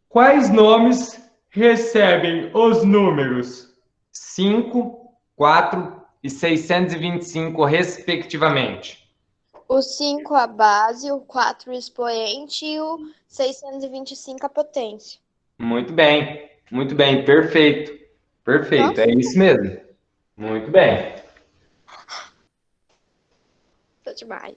Quais nomes recebem os números 5, 4 e 625, respectivamente? O 5 a base, o 4 o expoente e o 625 a potência. Muito bem, perfeito. Perfeito, Nossa. é isso mesmo. Muito bem. Tô demais.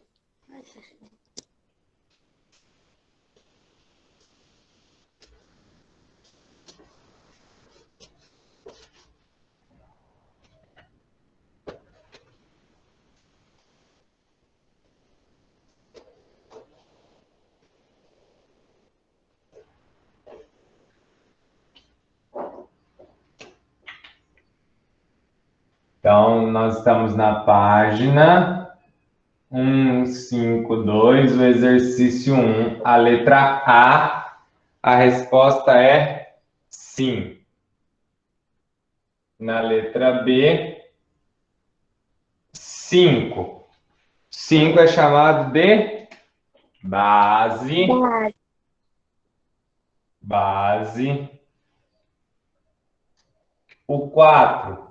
Então, nós estamos na página 152, o exercício 1. A letra a resposta é sim. Na letra B, 5. 5 é chamado de base. Base. O 4,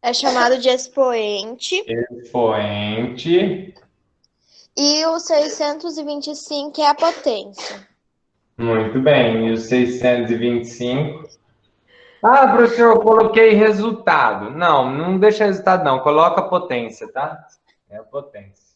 É chamado de expoente. expoente. E o 625 é a potência. Muito bem. E o 625? Ah, professor, eu coloquei resultado. Não, não deixa resultado, não. Coloca a potência, tá? É a potência.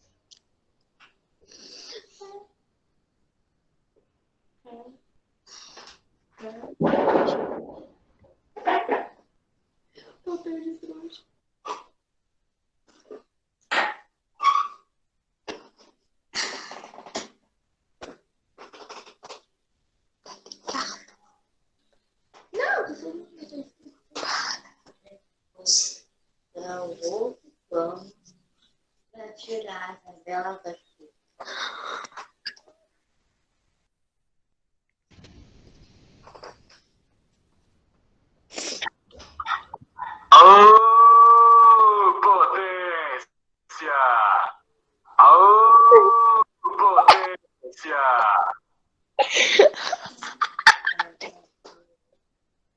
Então, vamos para tirar a vela daqui. Potência! Aô, potência!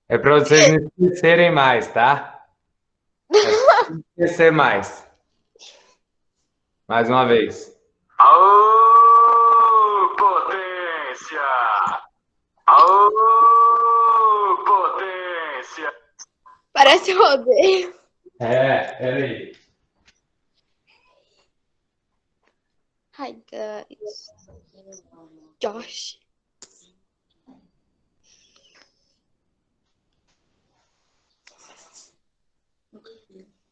É para vocês não esquecerem mais, tá? É não esquecer mais. Mais uma vez. Aô, potência! Aô, potência! Parece rodeio. É, peraí. Hi, guys. Josh.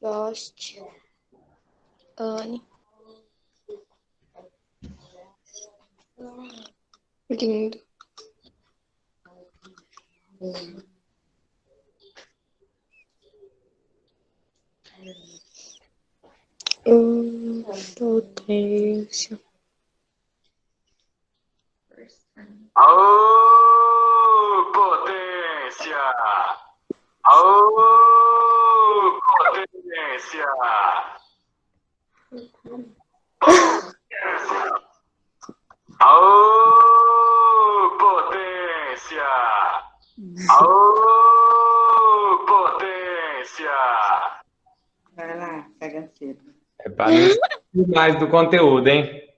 Josh. Anne. Lindo. Potência. Aô, potência! Aô, potência! Aô, potência! Aô, potência! Vai lá, pega cedo. É para não esquecer mais do conteúdo, hein?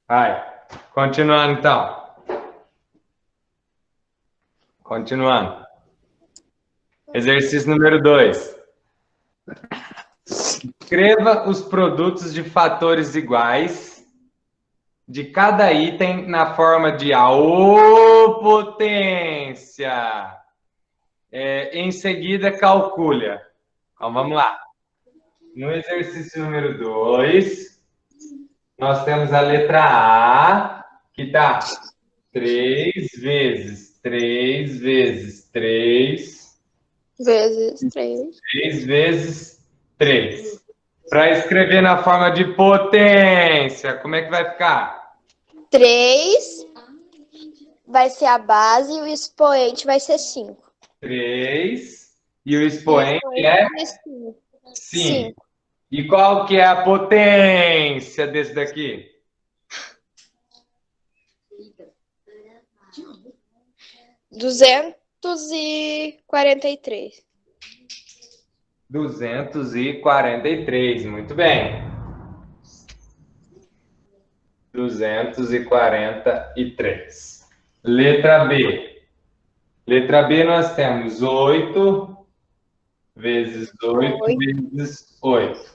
Vai. Continuando, então. Continuando. Exercício número 2. Escreva os produtos de fatores iguais de cada item na forma de AO potência. Em seguida, calcule. Então, vamos lá. No exercício número 2, nós temos a letra A, que dá 3 vezes 3 vezes 3 Vezes 3. 3 vezes 3. Para escrever na forma de potência, como é que vai ficar? 3 vai ser a base e o expoente vai ser 5. 3 e o expoente é 5. 5. E qual que é a potência desse daqui? 243. 243, muito bem. 243. Letra B. Letra B nós temos 8 vezes 8 vezes 8.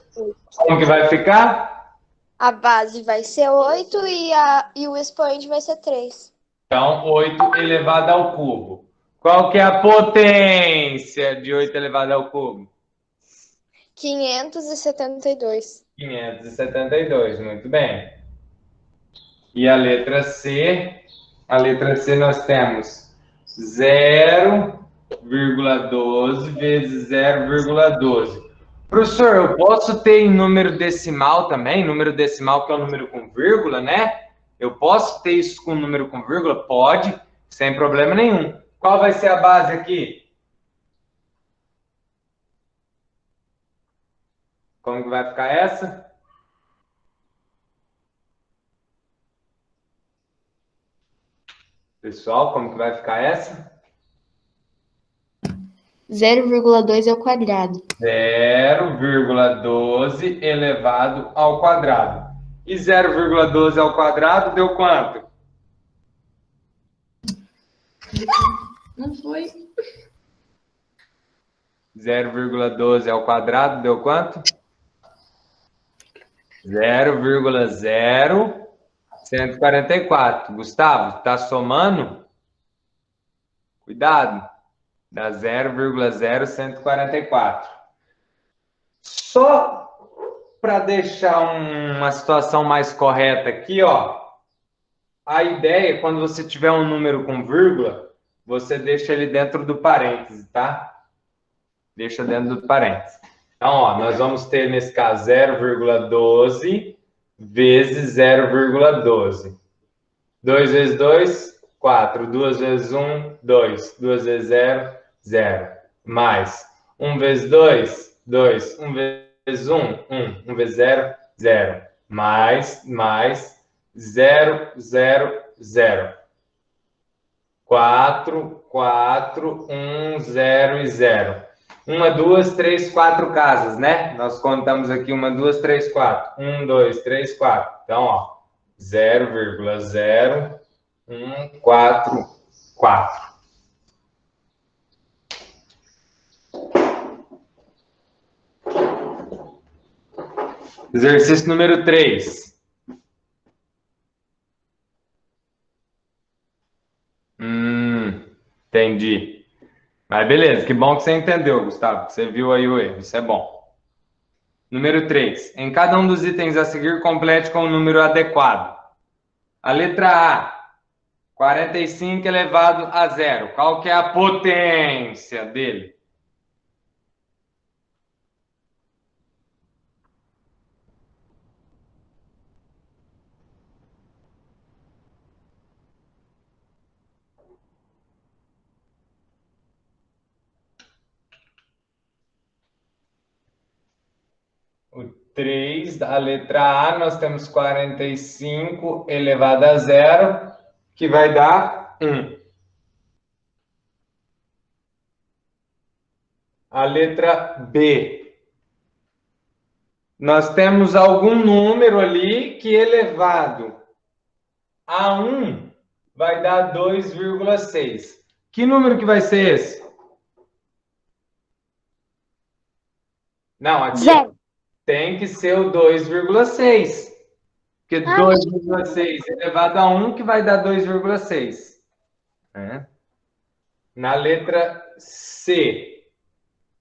Como que vai ficar? A base vai ser 8 e o expoente vai ser 3. Então, 8 elevado ao cubo. Qual que é a potência de 8 elevado ao cubo? 572. 572, muito bem. E a letra C? A letra C nós temos 0,12 vezes 0,12. Professor, eu posso ter em número decimal também? Número decimal que é o número com vírgula, né? Eu posso ter isso com número com vírgula? Pode, sem problema nenhum. Qual vai ser a base aqui? Como que vai ficar essa? Pessoal, como que vai ficar essa? 0,2 ao quadrado. 0,12 elevado ao quadrado. E 0,12 ao quadrado deu quanto? Não foi? 0,12 ao quadrado deu quanto? 0,0144. Gustavo, tá somando? Cuidado. Dá 0,0144. Só para deixar uma situação mais correta aqui, ó. A ideia, quando você tiver um número com vírgula, você deixa ele dentro do parêntese, tá? Deixa dentro do parêntese. Então, ó, nós vamos ter, nesse caso, 0,12 vezes 0,12. 2 vezes 2, 4. 2 vezes 1, 2. 2 vezes 0, 0. Mais 1 vezes 2, 2. 1 vezes 1, 1. 1 vezes 0, 0. Mais 0, 0, 0. 4, 4, 1, 0 e 0. 1, 2, 3, 4 casas, né? Nós contamos aqui 1, 2, 3, 4. 1, 2, 3, 4. Então, ó, 0,0144. Exercício número 3. Entendi. Mas beleza, que bom que você entendeu, Gustavo, que você viu aí o erro, isso é bom. Número 3. Em cada um dos itens a seguir, complete com o número adequado. A letra A, 45 elevado a zero. Qual que é a potência dele? O 3 da letra A, nós temos 45 elevado a zero, que vai dar 1. A letra B. Nós temos algum número ali que elevado a 1 vai dar 2,6. Que número que vai ser esse? Não, aqui Zero. tem que ser o 2,6. Porque 2,6 elevado a 1 que vai dar 2,6. Na letra C,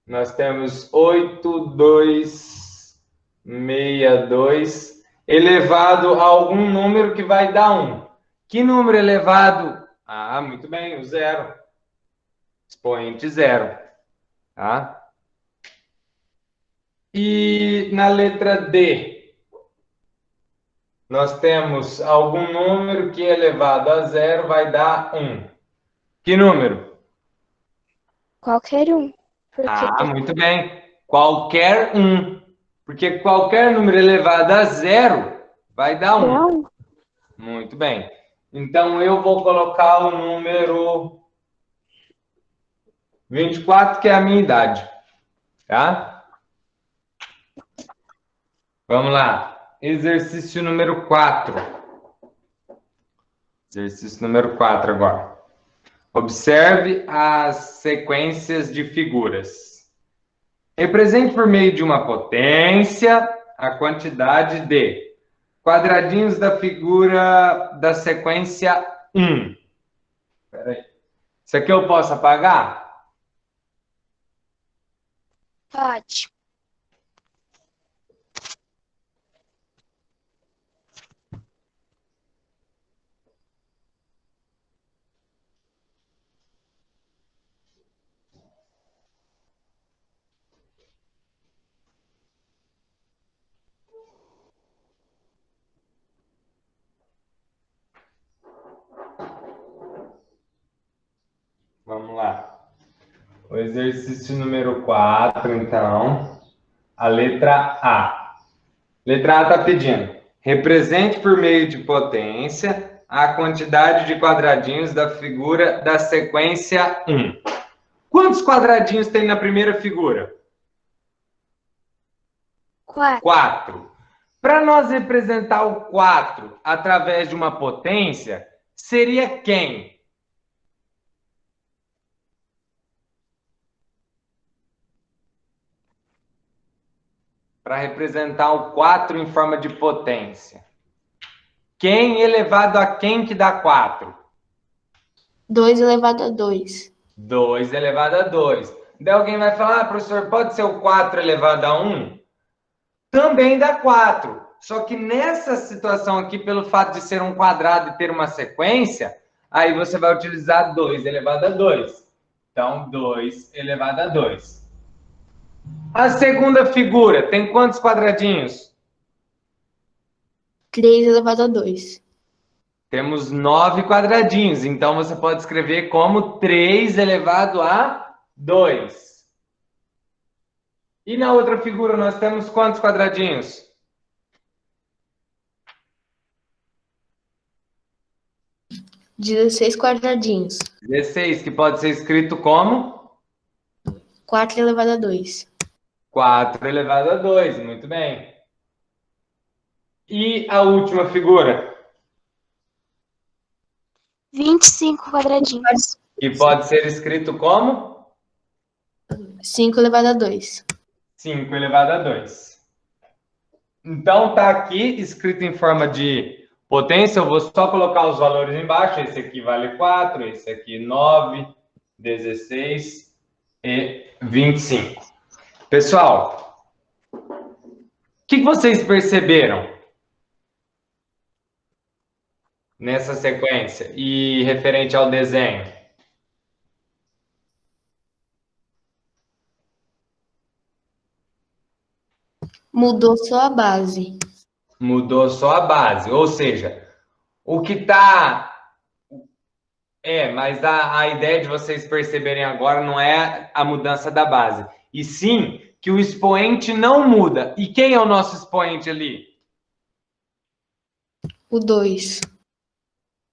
nós temos 8262 elevado a algum número que vai dar 1. Que número elevado? Ah, muito bem, o zero. Expoente zero. Tá? E na letra D, nós temos algum número que elevado a zero vai dar 1. Que número? Qualquer um. Porque Muito bem. Qualquer um. Porque qualquer número elevado a zero vai dar 1. não. Muito bem. Então, eu vou colocar o número 24, que é a minha idade. Tá? Vamos lá. Exercício número 4. Exercício número 4 agora. Observe as sequências de figuras. Represente por meio de uma potência a quantidade de quadradinhos da figura da sequência 1. Espera aí. Isso aqui eu posso apagar? Pode. Vamos lá. O exercício número 4, então. A letra A. Letra A está pedindo. Represente por meio de potência a quantidade de quadradinhos da figura da sequência 1. Quantos quadradinhos tem na primeira figura? 4. 4. Para nós representar o 4 através de uma potência, seria quem? Para representar o 4 em forma de potência. Quem elevado a quem que dá 4? 2 elevado a 2. 2 elevado a 2. Daí alguém vai falar, professor, pode ser o 4 elevado a 1? Também dá 4. Só que nessa situação aqui, pelo fato de ser um quadrado e ter uma sequência, aí você vai utilizar 2 elevado a 2. Então, 2 elevado a 2. A segunda figura tem quantos quadradinhos? 3 elevado a 2. Temos 9 quadradinhos. Então, você pode escrever como 3 elevado a 2. E na outra figura, nós temos quantos quadradinhos? 16 quadradinhos. 16, que pode ser escrito como? 4 elevado a 2. 4 elevado a 2, muito bem. E a última figura? 25 quadradinhos. Que pode ser escrito como? 5 elevado a 2. 5 elevado a 2. Então, tá aqui escrito em forma de potência. Eu vou só colocar os valores embaixo. Esse aqui vale 4, esse aqui 9, 16 e 25. Pessoal, o que vocês perceberam nessa sequência e referente ao desenho? Mudou só a base. Mudou só a base, ou seja, o que tá... mas a ideia de vocês perceberem agora não é a mudança da base, e sim que o expoente não muda. E quem é o nosso expoente ali? O 2.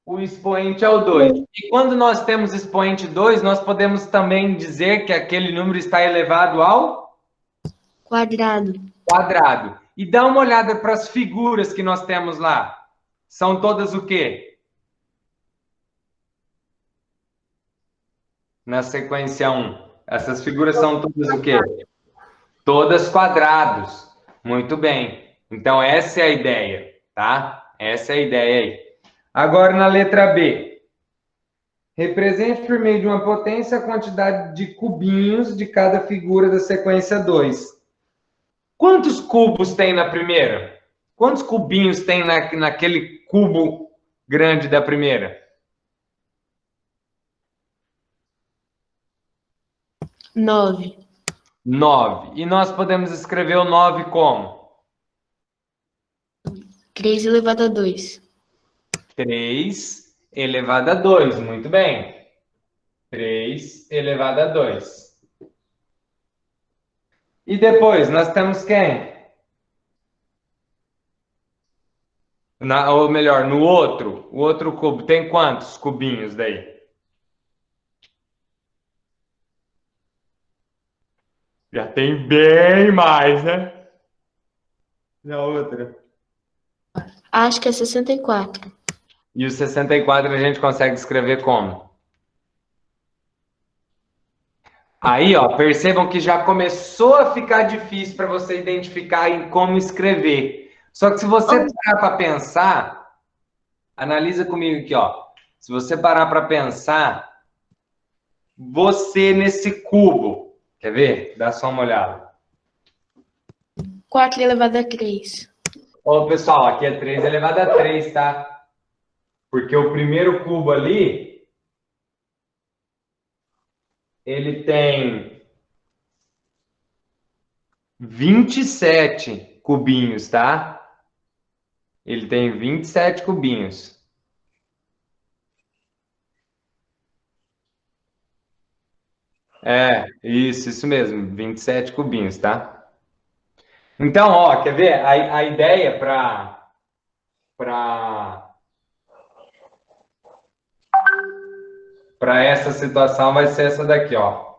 O expoente é o 2. E quando nós temos expoente 2, nós podemos também dizer que aquele número está elevado ao Quadrado. quadrado. E dá uma olhada para as figuras que nós temos lá. São todas o quê? Na sequência 1. Essas figuras são todas o quê? Todas quadrados. Muito bem. Então, essa é a ideia, tá? Essa é a ideia aí. Agora, na letra B. Represente por meio de uma potência a quantidade de cubinhos de cada figura da sequência 2. Quantos cubos tem na primeira? Quantos cubinhos tem naquele cubo grande da primeira? 9. 9. E nós podemos escrever o 9 como? 3 elevado a 2. 3 elevado a 2. Muito bem. 3 elevado a 2. E depois, nós temos quem? Ou melhor, no outro. O outro cubo tem quantos cubinhos daí? Já tem bem mais, né? Na outra. Acho que é 64. E o 64 a gente consegue escrever como? Aí, ó, percebam que já começou a ficar difícil para você identificar em como escrever. Só que se você parar para pensar, analisa comigo aqui, ó. Se você parar para pensar, você nesse cubo, quer ver? Dá só uma olhada. 4 elevado a 3. Ô, pessoal, aqui é 3 elevado a 3, tá? Porque o primeiro cubo ali, ele tem 27 cubinhos, tá? Ele tem 27 cubinhos. Isso mesmo, 27 cubinhos, tá? Então, ó, quer ver? A ideia para essa situação vai ser essa daqui, ó.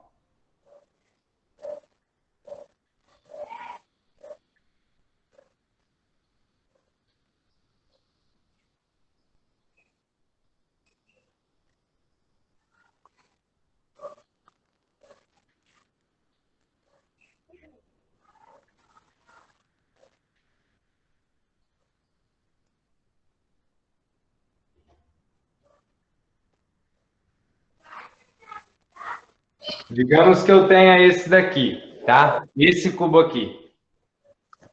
Digamos que eu tenha esse daqui, tá? Esse cubo aqui.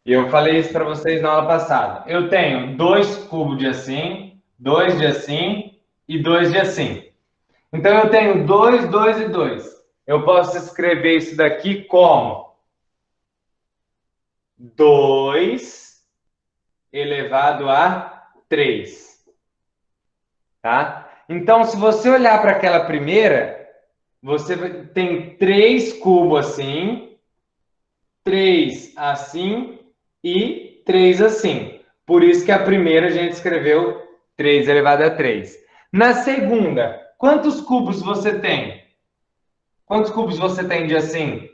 E eu falei isso para vocês na aula passada. Eu tenho 2 cubos de assim, 2 de assim e 2 de assim. Então, eu tenho 2, 2 e 2. Eu posso escrever isso daqui como 2 elevado a 3. Tá? Então, se você olhar para aquela primeira, você tem 3 cubos assim, 3 assim e 3 assim. Por isso que a primeira a gente escreveu 3 elevado a 3. Na segunda, quantos cubos você tem? Quantos cubos você tem de assim?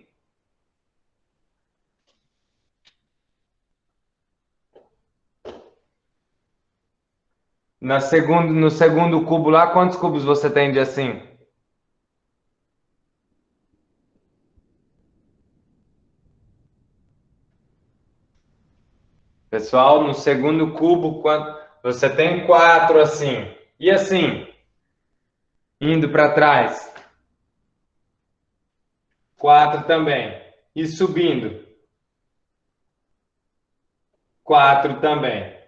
No segundo cubo lá, quantos cubos você tem de assim? Pessoal, no segundo cubo, quando você tem 4 assim. E assim? Indo para trás. 4 também. E subindo. 4 também.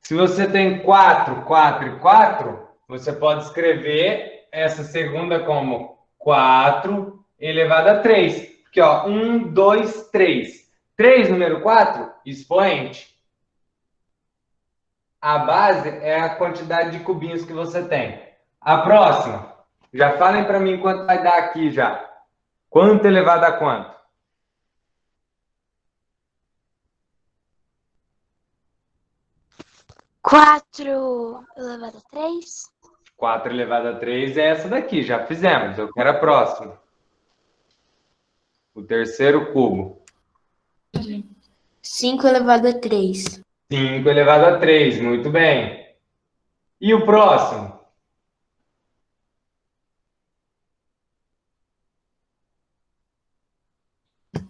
Se você tem 4, 4 e 4, você pode escrever essa segunda como 4 elevado a 3. Aqui, ó, 1, 2, 3. 3, número 4, expoente. A base é a quantidade de cubinhos que você tem. A próxima. Já falem para mim quanto vai dar aqui já. Quanto elevado a quanto? 4 elevado a 3. 4 elevado a 3 é essa daqui, já fizemos. Eu quero a próxima. O terceiro cubo. 5 elevado a 3. 5 elevado a 3, muito bem. E o próximo?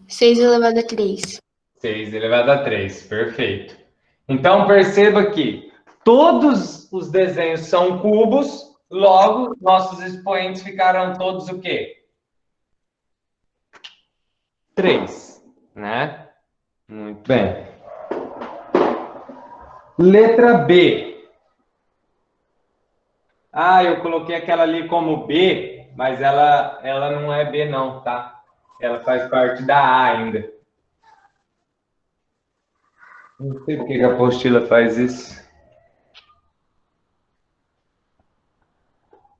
6 elevado a 3. 6 elevado a 3, perfeito. Então, perceba que todos os desenhos são cubos, logo, nossos expoentes ficarão todos o quê? 3, né? Muito bem. Letra B. Ah, eu coloquei aquela ali como B, mas ela não é B não, tá? Ela faz parte da A ainda. Não sei por que a apostila faz isso.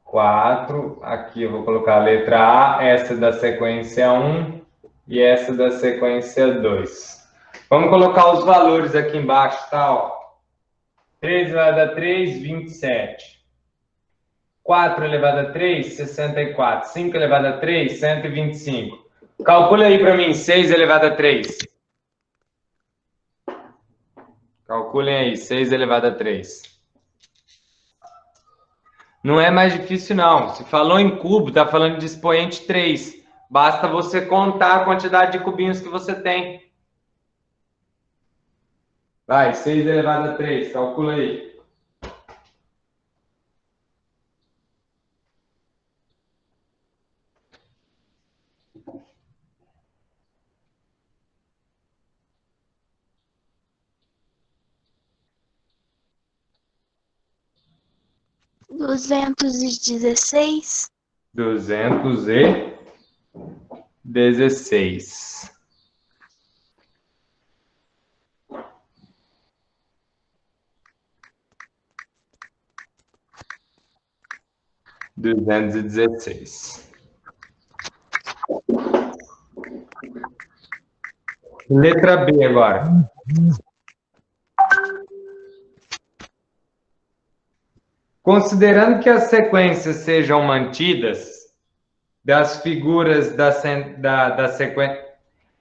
4. Aqui eu vou colocar a letra A, essa da sequência 1 e essa da sequência 2. Vamos colocar os valores aqui embaixo, tá? Ó. 3 elevado a 3, 27. 4 elevado a 3, 64. 5 elevado a 3, 125. Calcula aí para mim, 6 elevado a 3. Calculem aí, 6 elevado a 3. Não é mais difícil, não. Se falou em cubo, está falando de expoente 3. Basta você contar a quantidade de cubinhos que você tem. Vai, 6 elevado a 3, calcula aí. $216. 216. Letra B agora. Considerando que as sequências sejam mantidas, das figuras da sequência,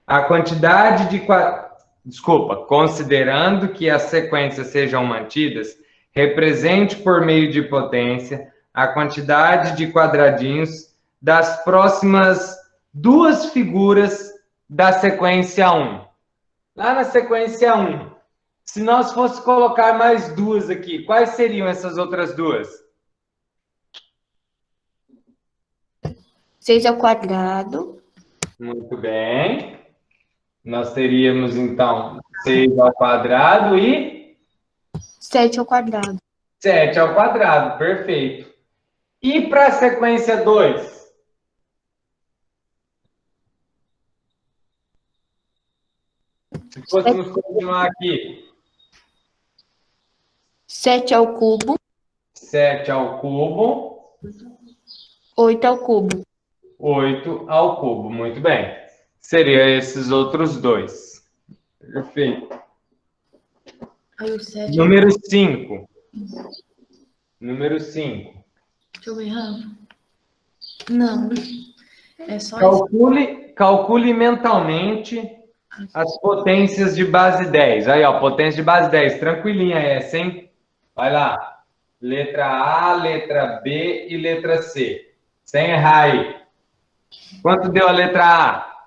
a quantidade de... Desculpa, considerando que as sequências sejam mantidas, represente por meio de potência a quantidade de quadradinhos das próximas duas figuras da sequência 1. Lá na sequência 1, se nós fosse colocar mais duas aqui, quais seriam essas outras duas? 6 ao quadrado. Muito bem. Nós teríamos, então, 6 ao quadrado e... 7 ao quadrado. 7 ao quadrado, perfeito. E para a sequência 2? Se fôssemos continuar aqui. 7 ao cubo. 7 ao cubo. 8 ao cubo. 8 ao cubo, muito bem. Seriam esses outros dois. Perfeito. Aí o 7. Número 5. Número 5. Deixa eu ver, Rafa. Não. É só isso. Calcule mentalmente as potências de base 10. Aí, ó, potência de base 10. Tranquilinha essa, hein? Vai lá. Letra A, letra B e letra C. Sem errar aí. Quanto deu a letra A?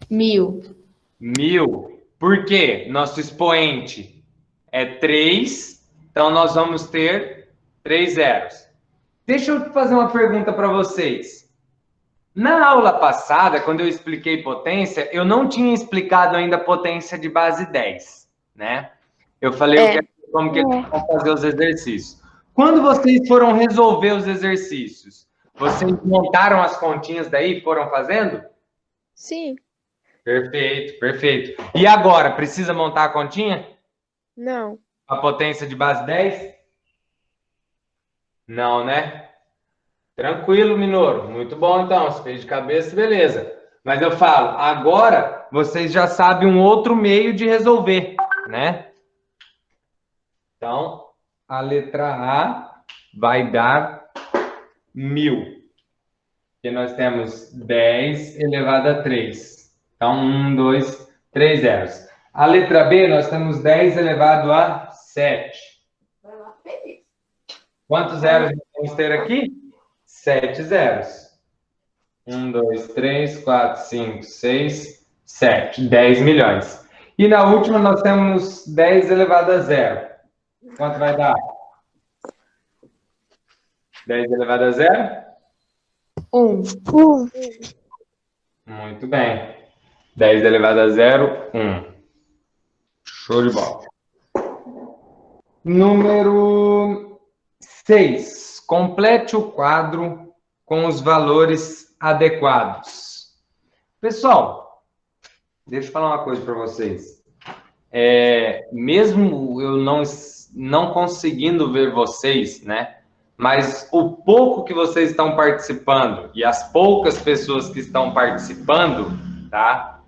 1000. 1000. Por quê? Nosso expoente é 3, então nós vamos ter 3 zeros. Deixa eu fazer uma pergunta para vocês. Na aula passada, quando eu expliquei potência, eu não tinha explicado ainda potência de base 10, né? Eu falei como que eles vão fazer os exercícios. Quando vocês foram resolver os exercícios, vocês montaram as continhas daí e foram fazendo? Sim. Perfeito, perfeito. E agora, precisa montar a continha? Não. A potência de base 10? Não, né? Tranquilo, Minoro. Muito bom, então. Se fez de cabeça, beleza. Mas eu falo, agora vocês já sabem um outro meio de resolver, né? Então, a letra A vai dar 1000. Porque nós temos 10 elevado a 3. Então, 1, 2, 3 zeros. A letra B, nós temos 10 elevado a 7. Quantos zeros vamos ter aqui? 7 zeros. 1, 2, 3, 4, 5, 6, 7. 10 milhões. E na última nós temos 10 elevado a 0. Quanto vai dar? 10 elevado a 0? 1. Muito bem. 10 elevado a 0, 1. Show de bola. Número 6. Complete o quadro com os valores adequados. Pessoal, deixa eu falar uma coisa para vocês. Mesmo eu não conseguindo ver vocês, né? Mas o pouco que vocês estão participando e as poucas pessoas que estão participando, tá?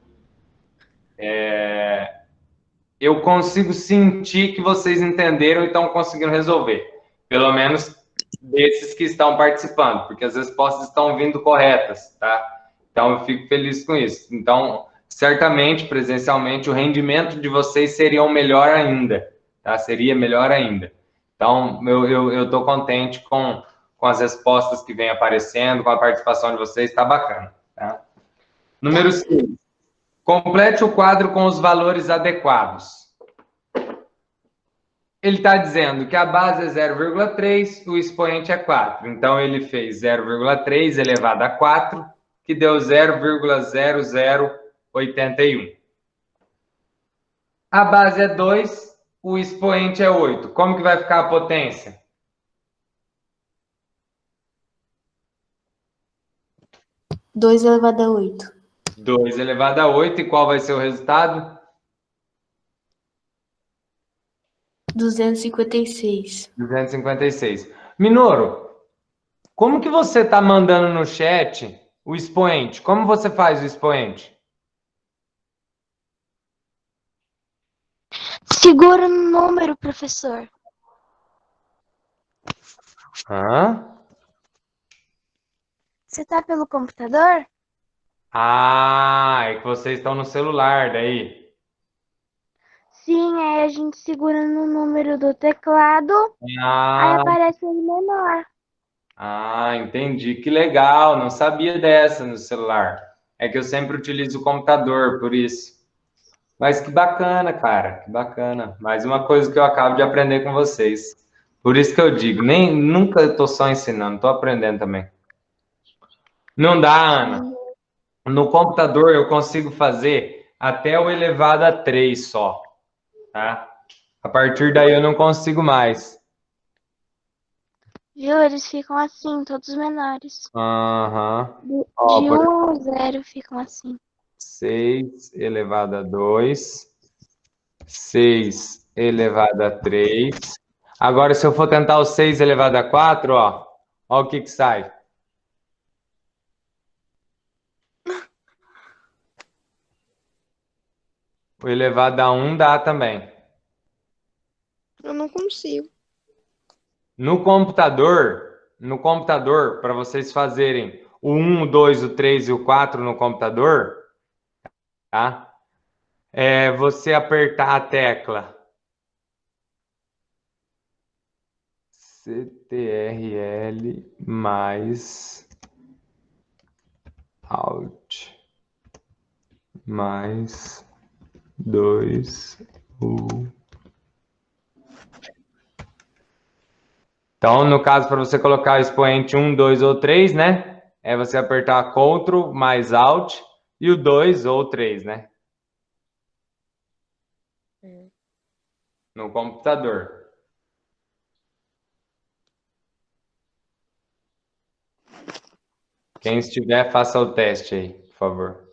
Eu consigo sentir que vocês entenderam e estão conseguindo resolver. Pelo menos desses que estão participando, porque as respostas estão vindo corretas, tá? Então, eu fico feliz com isso. Então, certamente, presencialmente, o rendimento de vocês seria melhor ainda, tá? Seria melhor ainda. Então, eu estou contente com as respostas que vêm aparecendo, com a participação de vocês, está bacana, tá? Número 6. Complete o quadro com os valores adequados. Ele está dizendo que a base é 0,3, o expoente é 4. Então, ele fez 0,3 elevado a 4, que deu 0,0081. A base é 2, o expoente é 8. Como que vai ficar a potência? Dois elevado a 8. 2 elevado a 8. E qual vai ser o resultado? 256. 256. Minoro, como que você está mandando no chat o expoente? Como você faz o expoente? Segura no número, professor. Hã? Você tá pelo computador? Ah, é que vocês estão no celular daí. Sim, aí a gente segura no número do teclado, aí Ah, aparece ele menor. entendi. Que legal, não sabia dessa no celular. É que eu sempre utilizo o computador, por isso. Mas que bacana, cara, que bacana. Mais uma coisa que eu acabo de aprender com vocês. Por isso que eu digo, nunca estou só ensinando, estou aprendendo também. Não dá, Ana. No computador eu consigo fazer até o elevado a 3 só, tá? A partir daí eu não consigo mais. Viu? Eles ficam assim, todos menores. Aham. De Ó, 1 por ao 0 ficam assim. 6 elevado a 2, 6 elevado a 3. Agora, se eu for tentar o 6 elevado a 4, ó o que sai. O elevado a 1 dá também. Eu não consigo. No computador, para vocês fazerem o 1, o 2, o 3 e o 4 no computador, tá? Você apertar a tecla CTRL mais Alt mais 2, U. Então, no caso, para você colocar o expoente 1, 2 ou 3, né? É você apertar Ctrl mais Alt e o 2 ou 3, né? No computador. Quem estiver, faça o teste aí, por favor.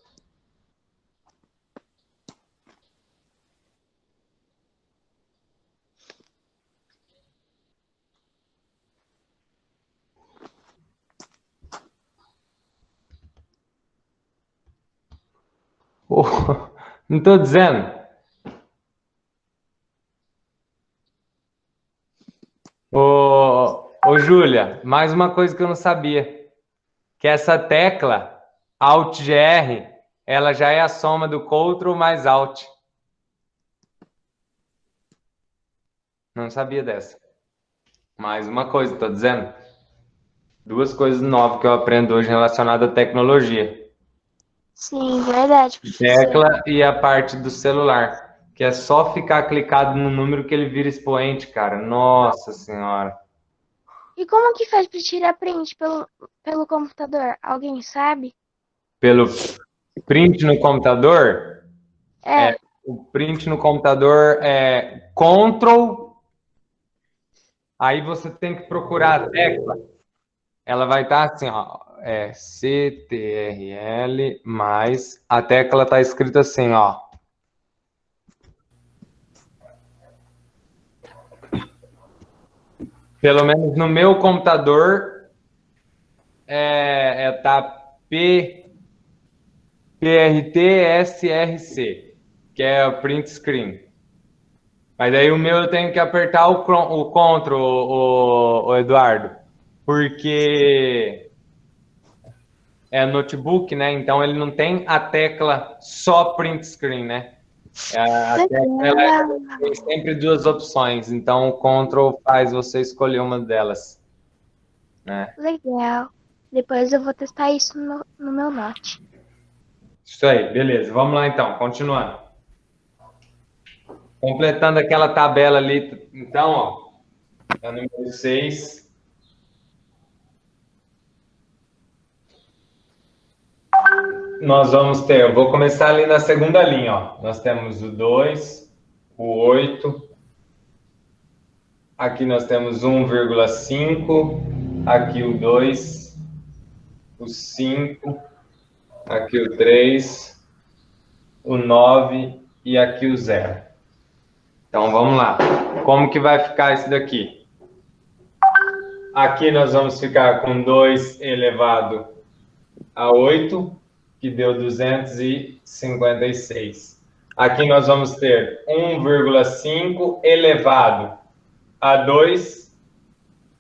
Oh, não estou dizendo. Ô, Júlia, mais uma coisa que eu não sabia. Que essa tecla, Alt GR, ela já é a soma do Ctrl mais Alt. Não sabia dessa. Mais uma coisa, estou dizendo. Duas coisas novas que eu aprendo hoje relacionadas à tecnologia. Sim, verdade, professor. Tecla e a parte do celular. Que é só ficar clicado no número que ele vira expoente, cara. Nossa Senhora. E como que faz para tirar print pelo computador? Alguém sabe? Pelo print no computador, É. o print no computador é Ctrl, aí você tem que procurar a tecla. Ela vai estar assim, ó, CTRL, mais a tecla está escrita assim, ó. Pelo menos no meu computador tá PRT-SRC, que é o print screen. Mas aí o meu eu tenho que apertar o Ctrl, o Eduardo, porque é notebook, né? Então ele não tem a tecla só print screen, né? A tecla ela tem sempre duas opções, então o Ctrl faz você escolher uma delas, né? Legal. Depois eu vou testar isso no meu Note. Isso aí, beleza. Vamos lá então, continuando. Completando aquela tabela ali, então, ó, é o número 6. Nós vamos ter, eu vou começar ali na segunda linha, ó. Nós temos o 2, o 8. Aqui nós temos 1,5. Aqui o 2, o 5. Aqui o 3, o 9 e aqui o 0. Então, vamos lá. Como que vai ficar isso daqui? Aqui nós vamos ficar com 2 elevado a 8, que deu 256. Aqui nós vamos ter 1,5 elevado a 2,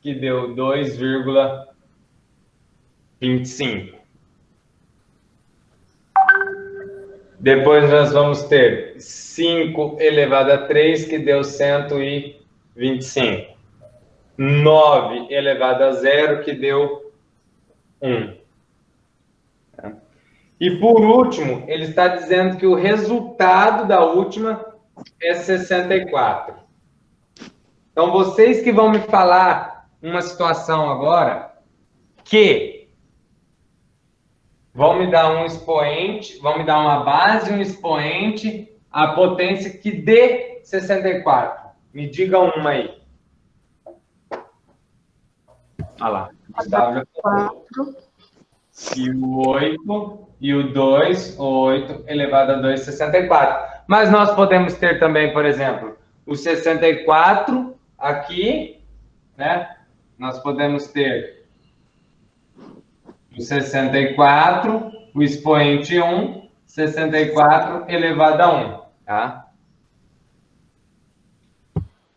que deu 2,25. Depois nós vamos ter 5 elevado a 3, que deu 125. 9 elevado a 0, que deu 1. E por último, ele está dizendo que o resultado da última é 64. Então, vocês que vão me falar uma situação agora que vão me dar um expoente, vão me dar uma base, um expoente, a potência que dê 64. Me digam uma aí. Olha lá. Gustavo já falou. E o 8 e o 2, o 8 elevado a 2, 64. Mas nós podemos ter também, por exemplo, o 64 aqui, né? Nós podemos ter o 64, o expoente 1, 64 elevado a 1, tá?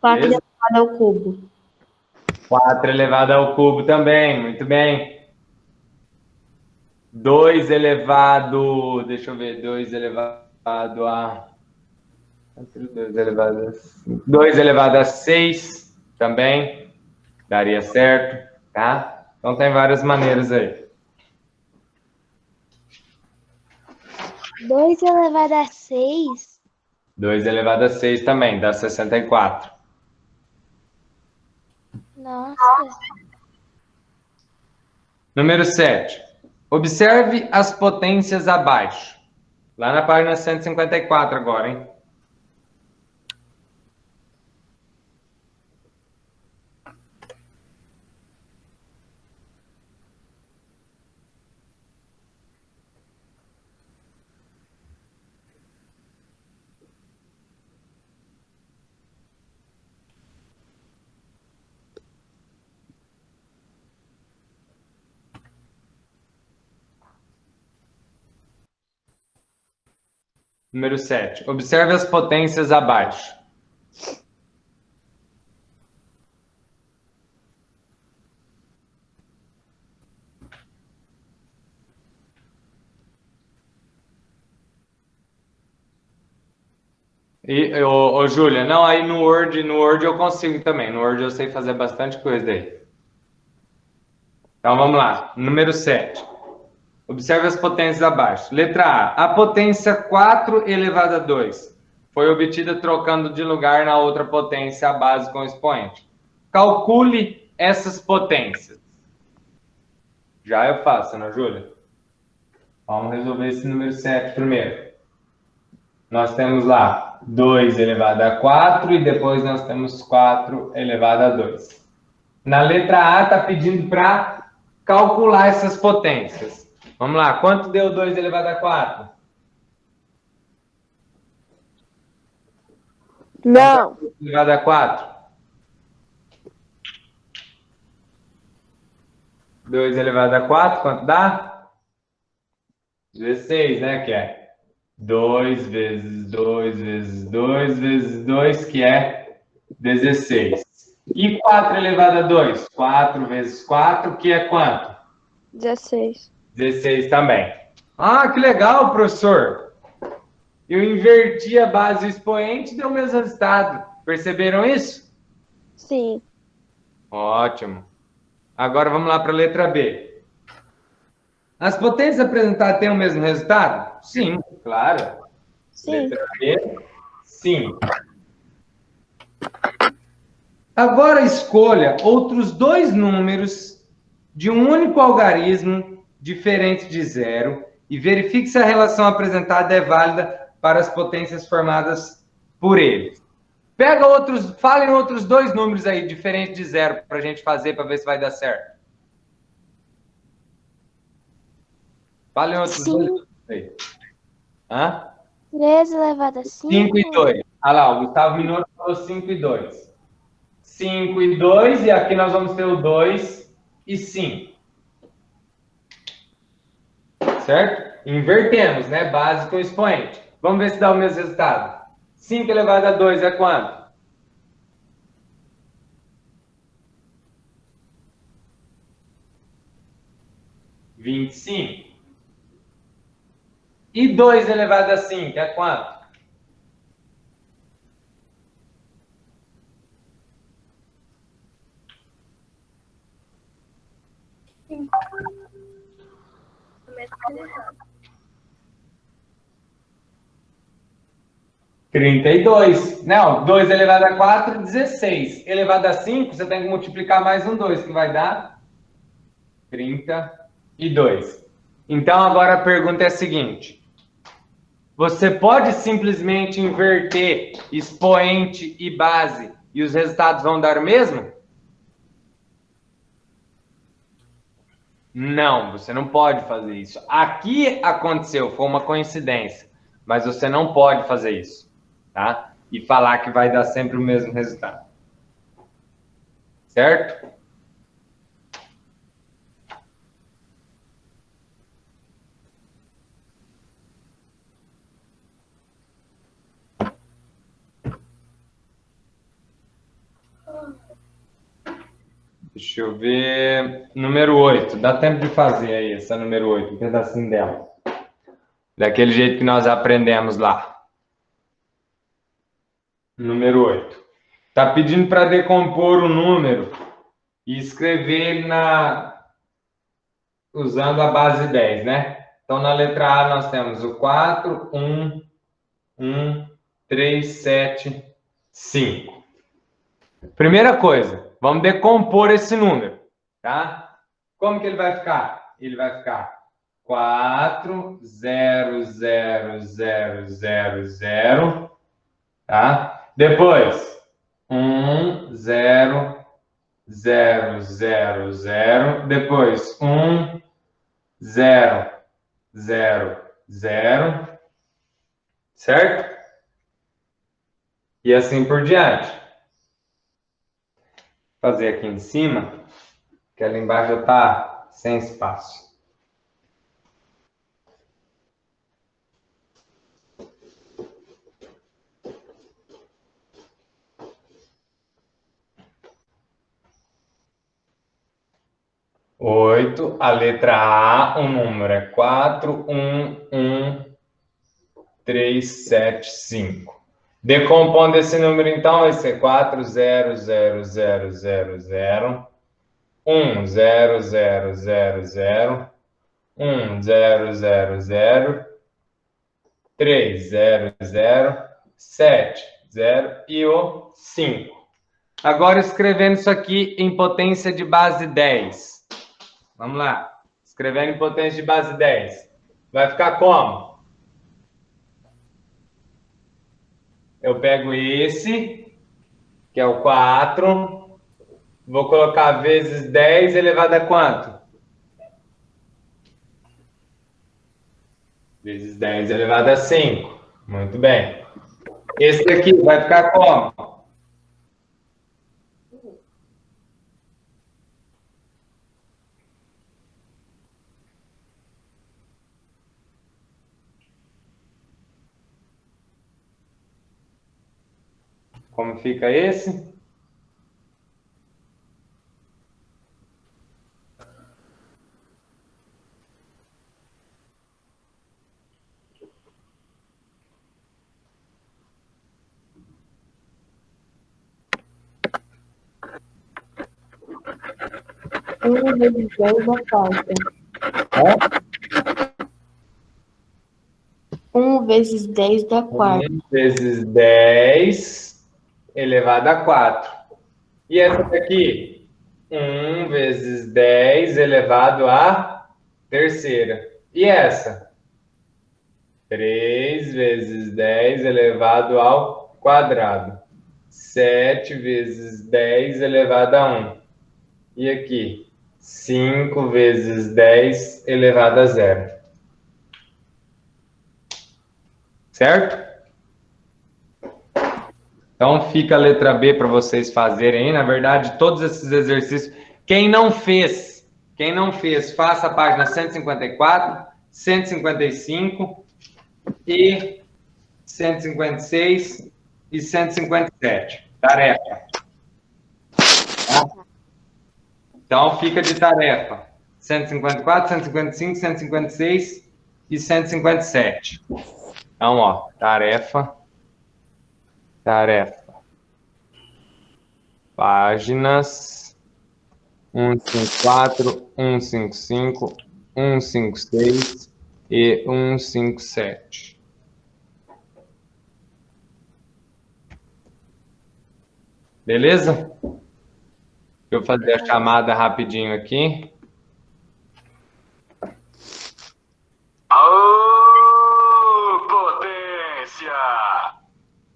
4 elevado ao cubo. 4 elevado ao cubo também, muito bem. 2 elevado, deixa eu ver, 2 elevado a... 2 elevado a 6 também, daria certo, tá? Então tem várias maneiras aí. 2 elevado a 6? 2 elevado a 6 também, dá 64. Nossa. Número 7. Observe as potências abaixo. Lá na página 154 agora, hein? Número 7. Observe as potências abaixo. Ô, Júlia, não, aí no Word eu consigo também. No Word eu sei fazer bastante coisa aí. Então vamos lá. Número 7. Observe as potências abaixo. Letra A. A potência 4 elevado a 2 foi obtida trocando de lugar na outra potência a base com o expoente. Calcule essas potências. Já eu faço, né, Júlia? Vamos resolver esse número 7 primeiro. Nós temos lá 2 elevado a 4 e depois nós temos 4 elevado a 2. Na letra A está pedindo para calcular essas potências. Vamos lá, quanto deu 2 elevado a 4? Não. 2 elevado a 4? 2 elevado a 4, quanto dá? 16, né, que é 2 vezes 2 vezes 2 vezes 2, que é 16. E 4 elevado a 2? 4 vezes 4, que é quanto? 16. 16 também. Ah, que legal, professor. Eu inverti a base e o expoente e deu o mesmo resultado. Perceberam isso? Sim. Ótimo. Agora vamos lá para a letra B. As potências apresentadas têm o mesmo resultado? Sim, claro. Sim. Letra B, sim. Agora escolha outros dois números de um único algarismo diferente de zero e verifique se a relação apresentada é válida para as potências formadas por eles. Pega outros, falem outros dois números aí diferentes de zero para a gente fazer para ver se vai dar certo. Falem outros dois números aí. Hã? 3 elevado a 5. 5 e 2. Olha lá, o Gustavo Minotto falou 5 e 2. 5 e 2, e aqui nós vamos ter o 2 e 5. Certo? Invertemos, né? Base com expoente. Vamos ver se dá o mesmo resultado. 5 elevado a 2 é quanto? 25. E 2 elevado a 5 é quanto? 32. Não, 2 elevado a 4, 16. Elevado a 5, você tem que multiplicar mais um 2, que vai dar 32. Então, agora a pergunta é a seguinte. Você pode simplesmente inverter expoente e base e os resultados vão dar o mesmo? Não, você não pode fazer isso. Aqui aconteceu, foi uma coincidência, mas você não pode fazer isso, tá? E falar que vai dar sempre o mesmo resultado. Certo? Deixa eu ver. Número 8. Dá tempo de fazer aí essa número 8, um pedacinho dela. Daquele jeito que nós aprendemos lá. Número 8. Está pedindo para decompor o número e escrever ele usando a base 10, né? Então, na letra A, nós temos o 4, 1, 1, 375. Primeira coisa, vamos decompor esse número, tá? Como que ele vai ficar? Ele vai ficar 4, 0, 0, 0, 0, 0, tá? Depois, 1, 0, 0, 0, 0. Depois, 1, 0, 0, 0. Certo? E assim por diante. Vou fazer aqui em cima, que ali embaixo já está sem espaço. Oito, a letra A, o número é 4, 1, 1, 3, 7, 5. Decompondo esse número, então, vai ser 4, 0, 0, 0, 0, 0, 1, 0, 0, 0, 0, 1, 0, 0, 0, 3, 0, 0, 7, 0 e o 5. Agora, escrevendo isso aqui em potência de base 10. Vamos lá. Escrevendo em potência de base 10. Vai ficar como? Eu pego esse, que é o 4, vou colocar vezes 10 elevado a quanto? Vezes 10 elevado a 5. Muito bem. Esse aqui vai ficar como? Como fica esse? Um vezes 10 dá 4. 1 vezes 10 dá 4. 1 vezes 10 elevado a 4. E essa daqui? 1 vezes 10 elevado a terceira. E essa? 3 vezes 10 elevado ao quadrado. 7 vezes 10 elevado a 1. E aqui? 5 vezes 10 elevado a 0. Certo? Então, fica a letra B para vocês fazerem aí. Na verdade, todos esses exercícios. Quem não fez, faça a página 154, 155 e 156 e 157. Tarefa. Tá? Então, fica de tarefa. 154, 155, 156 e 157. Então, ó, tarefa. Páginas 154, 155, 156 e 157. Beleza? Deixa eu fazer a chamada rapidinho aqui. Aô, potência!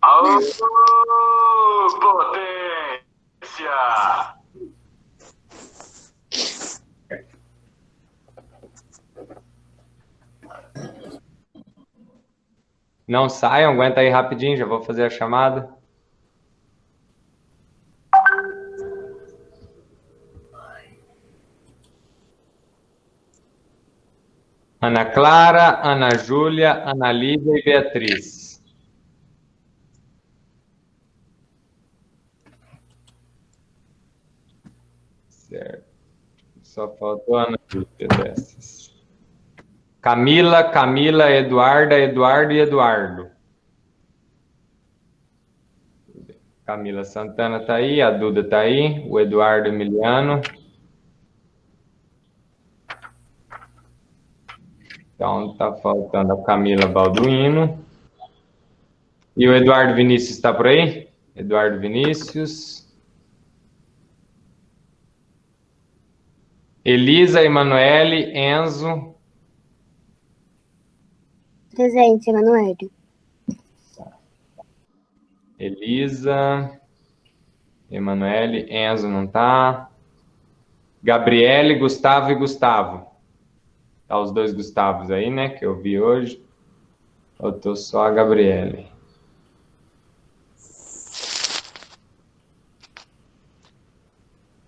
Aô, potência! Não saiam, aguenta aí rapidinho, já vou fazer a chamada. Ana Clara, Ana Júlia, Ana Lídia e Beatriz. Certo. Só faltou a Ana Júlia dessas. Camila, Camila, Eduarda, Eduardo e Eduardo. Camila Santana tá aí, a Duda tá aí, o Eduardo Emiliano. Então, tá faltando a Camila Balduino. E o Eduardo Vinícius está por aí? Eduardo Vinícius. Elisa, Emanuele, Enzo. Presente, Emanuele. Elisa, Emanuele, Enzo não tá. Gabriele, Gustavo e Gustavo. Tá os dois Gustavos aí, né? Que eu vi hoje. Eu tô só a Gabriele.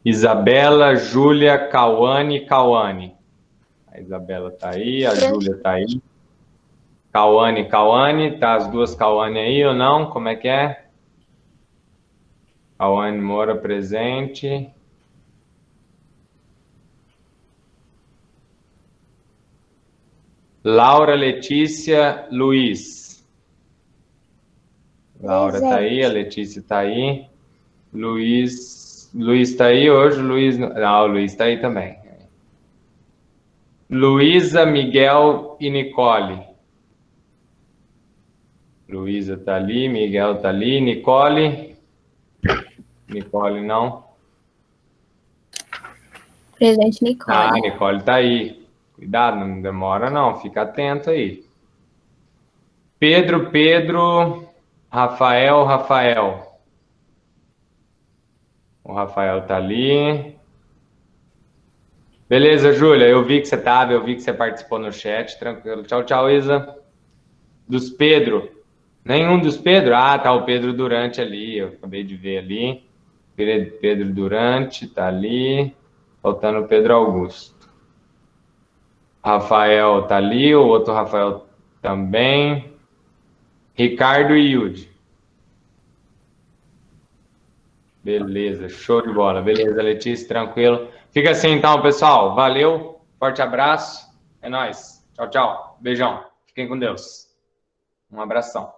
Isabela, Júlia, Cauane. A Isabela tá aí, a Júlia tá aí. Cauane, tá as duas Cauane aí ou não? Como é que é? Cauane Moura presente. Laura, Letícia, Luiz. Laura tá aí, a Letícia tá aí. Luiz tá aí hoje? Luiz, não, o Luiz tá aí também. Luísa, Miguel e Nicole. Luísa tá ali, Miguel tá ali, Nicole. Nicole não. Presente, Nicole. Ah, Nicole tá aí. Cuidado, não demora não, fica atento aí. Pedro, Rafael. O Rafael tá ali. Beleza, Júlia, eu vi que você tava, eu vi que você participou no chat, tranquilo. Tchau, tchau, Isa. Dos Pedro. Nenhum dos Pedro? Ah, tá o Pedro Durante ali, eu acabei de ver ali. Pedro Durante tá ali. Faltando o Pedro Augusto. Rafael tá ali, o outro Rafael também. Ricardo e Yudi. Beleza, show de bola. Beleza, Letícia, tranquilo. Fica assim então, pessoal. Valeu, forte abraço. É nóis. Tchau, tchau. Beijão. Fiquem com Deus. Um abração.